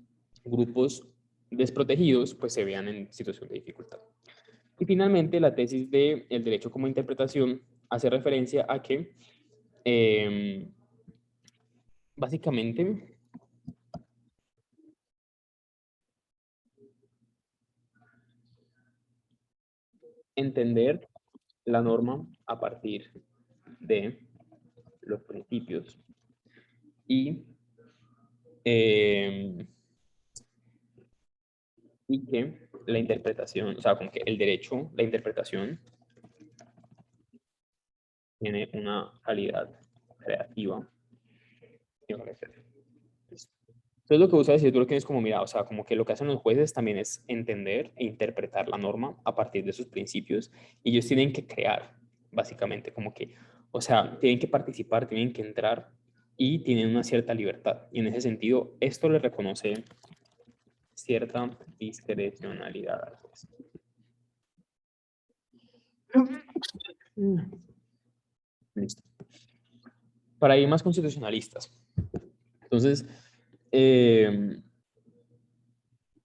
grupos desprotegidos pues, se vean en situación de dificultad. Y finalmente, la tesis de el derecho como interpretación hace referencia a que básicamente entender la norma a partir de los principios y que la interpretación, o sea, como que el derecho, la interpretación tiene una calidad creativa. Entonces lo que usa decir tú lo que es como, mira, o sea, como que lo que hacen los jueces también es entender e interpretar la norma a partir de sus principios y ellos tienen que crear, básicamente, como que, o sea, tienen que participar, tienen que entrar y tienen una cierta libertad. Y en ese sentido, esto le reconoce cierta discrecionalidad al juez. Listo. Para ir más constitucionalistas. Entonces, el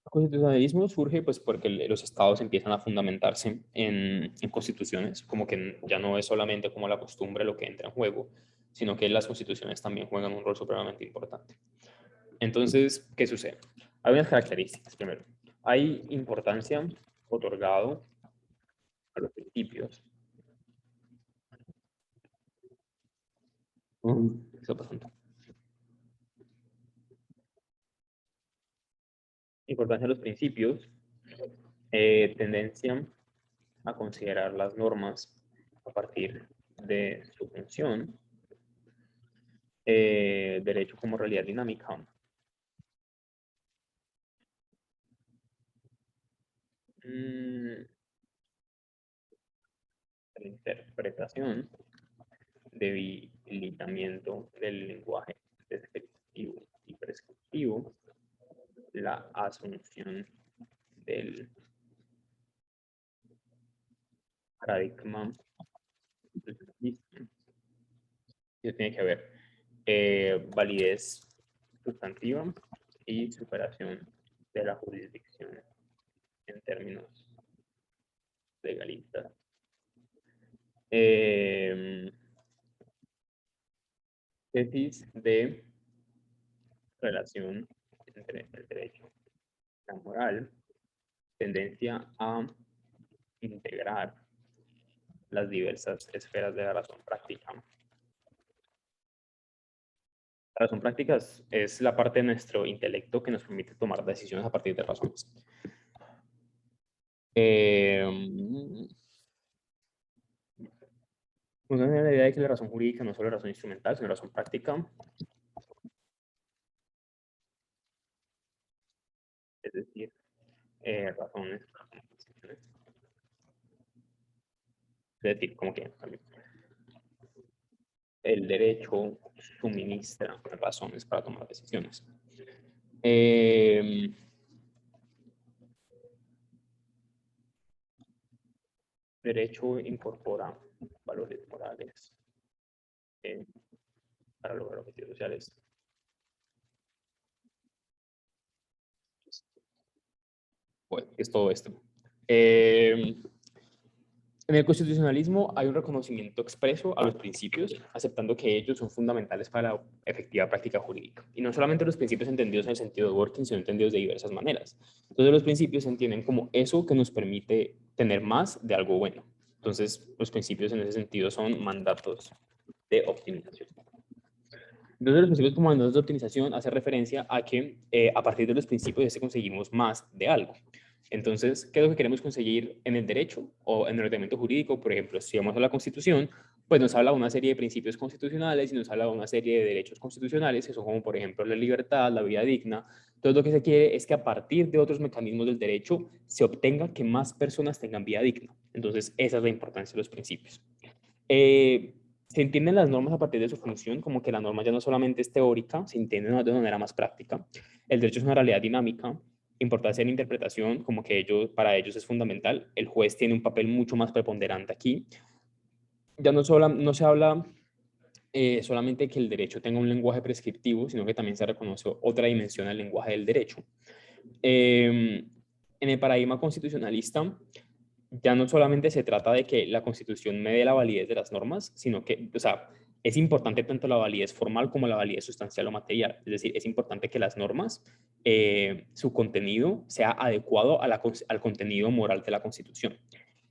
constitucionalismo surge pues porque los estados empiezan a fundamentarse en constituciones, como que ya no es solamente como la costumbre lo que entra en juego, sino que las constituciones también juegan un rol supremamente importante. Entonces, ¿qué sucede? Hay unas características. Primero, hay importancia otorgado a los principios. Eso pasa. Importancia de los principios, tendencia a considerar las normas a partir de su función, derecho como realidad dinámica, la interpretación, debilitamiento del lenguaje descriptivo y prescriptivo, la asunción del paradigma que tiene que ver validez sustantiva y superación de la jurisdicción en términos legalistas. Tesis de relación entre el derecho y la moral, tendencia a integrar las diversas esferas de la razón práctica. La razón práctica es la parte de nuestro intelecto que nos permite tomar decisiones a partir de razones. Una la idea de que la razón jurídica no es solo razón instrumental, sino razón práctica. Es decir, razones. Es decir, como que el derecho suministra razones para tomar decisiones. Derecho incorpora valores morales para lograr objetivos sociales. Bueno, es todo esto. En el constitucionalismo hay un reconocimiento expreso a los principios, aceptando que ellos son fundamentales para la efectiva práctica jurídica. Y no solamente los principios entendidos en el sentido de working, sino entendidos de diversas maneras. Entonces los principios se entienden como eso que nos permite tener más de algo bueno. Entonces los principios en ese sentido son mandatos de optimización. Entonces los principios como mandatos de optimización hace referencia a que a partir de los principios conseguimos más de algo. Entonces, ¿qué es lo que queremos conseguir en el derecho o en el ordenamiento jurídico? Por ejemplo, si vamos a la Constitución, pues nos habla de una serie de principios constitucionales y nos habla de una serie de derechos constitucionales, que son como, por ejemplo, la libertad, la vida digna. Entonces, lo que se quiere es que a partir de otros mecanismos del derecho se obtenga que más personas tengan vida digna. Entonces, esa es la importancia de los principios. Se entienden las normas a partir de su función, como que la norma ya no solamente es teórica, se entiende de una manera más práctica. El derecho es una realidad dinámica, importancia en interpretación, como que para ellos es fundamental. El juez tiene un papel mucho más preponderante aquí. Ya no se habla solamente que el derecho tenga un lenguaje prescriptivo, sino que también se reconoce otra dimensión del lenguaje del derecho. En el paradigma constitucionalista, ya no solamente se trata de que la Constitución me dé la validez de las normas, sino que, o sea, es importante tanto la validez formal como la validez sustancial o material. Es decir, es importante que las normas, su contenido sea adecuado al contenido moral de la Constitución.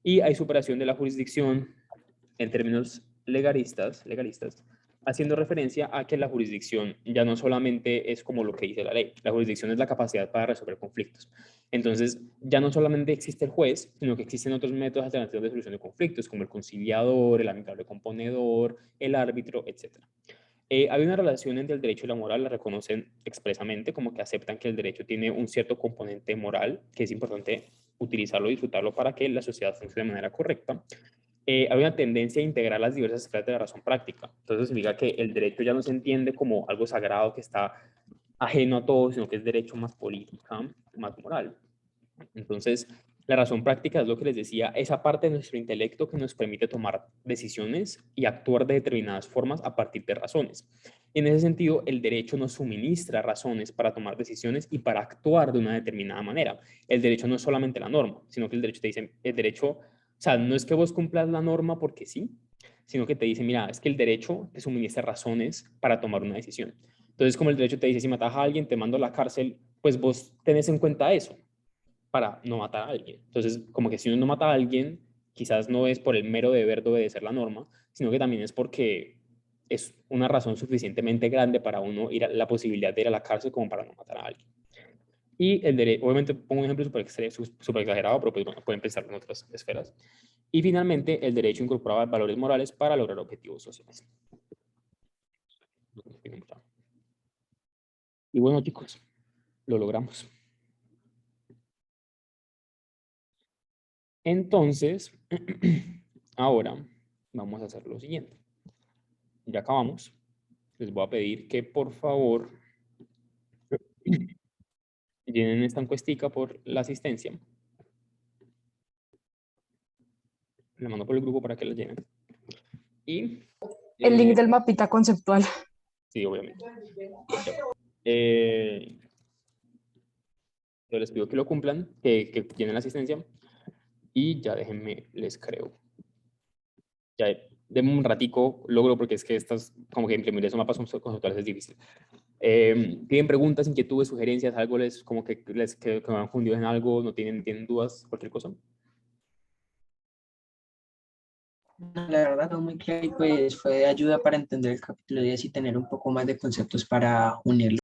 Y hay superación de la jurisdicción en términos legalistas, haciendo referencia a que la jurisdicción ya no solamente es como lo que dice la ley, la jurisdicción es la capacidad para resolver conflictos. Entonces, ya no solamente existe el juez, sino que existen otros métodos alternativos de solución de conflictos, como el conciliador, el amigable componedor, el árbitro, etc. Hay una relación entre el derecho y la moral, la reconocen expresamente, como que aceptan que el derecho tiene un cierto componente moral, que es importante utilizarlo y disfrutarlo para que la sociedad funcione de manera correcta. Hay una tendencia a integrar las diversas esferas de la razón práctica. Entonces significa que el derecho ya no se entiende como algo sagrado que está ajeno a todo, sino que es derecho más política, más moral. Entonces, la razón práctica es lo que les decía, esa parte de nuestro intelecto que nos permite tomar decisiones y actuar de determinadas formas a partir de razones. Y en ese sentido, el derecho nos suministra razones para tomar decisiones y para actuar de una determinada manera. El derecho no es solamente la norma, sino que el derecho te dice, el derecho, o sea, no es que vos cumplas la norma porque sí, sino que te dice, mira, es que el derecho te suministra razones para tomar una decisión. Entonces, como el derecho te dice, si matas a alguien, te mando a la cárcel, pues vos tenés en cuenta eso para no matar a alguien. Entonces, como que si uno no mata a alguien, quizás no es por el mero deber de obedecer la norma, sino que también es porque es una razón suficientemente grande para uno ir a la posibilidad de ir a la cárcel como para no matar a alguien. Y el derecho, obviamente pongo un ejemplo súper exagerado, pero pues, bueno, pueden pensarlo en otras esferas. Y finalmente, el derecho incorpora valores morales para lograr objetivos sociales. Y bueno, chicos, lo logramos. Entonces, ahora vamos a hacer lo siguiente. Ya acabamos. Les voy a pedir que por favor llenen esta encuestica por la asistencia. La mando por el grupo para que la llenen. Y El link del mapita conceptual. sí, obviamente. Yo les pido que lo cumplan, que llenen la asistencia. Y ya déjenme, les creo. Ya, denme un ratico, logro, porque es que estas, como que imprimir eso mapas conceptuales es difícil. ¿Tienen preguntas, inquietudes, sugerencias, algo les, como que les que van fundidos en algo, no tienen dudas, cualquier cosa? No, la verdad, no muy claro y pues fue de ayuda para entender el capítulo 10 y tener un poco más de conceptos para unirlo.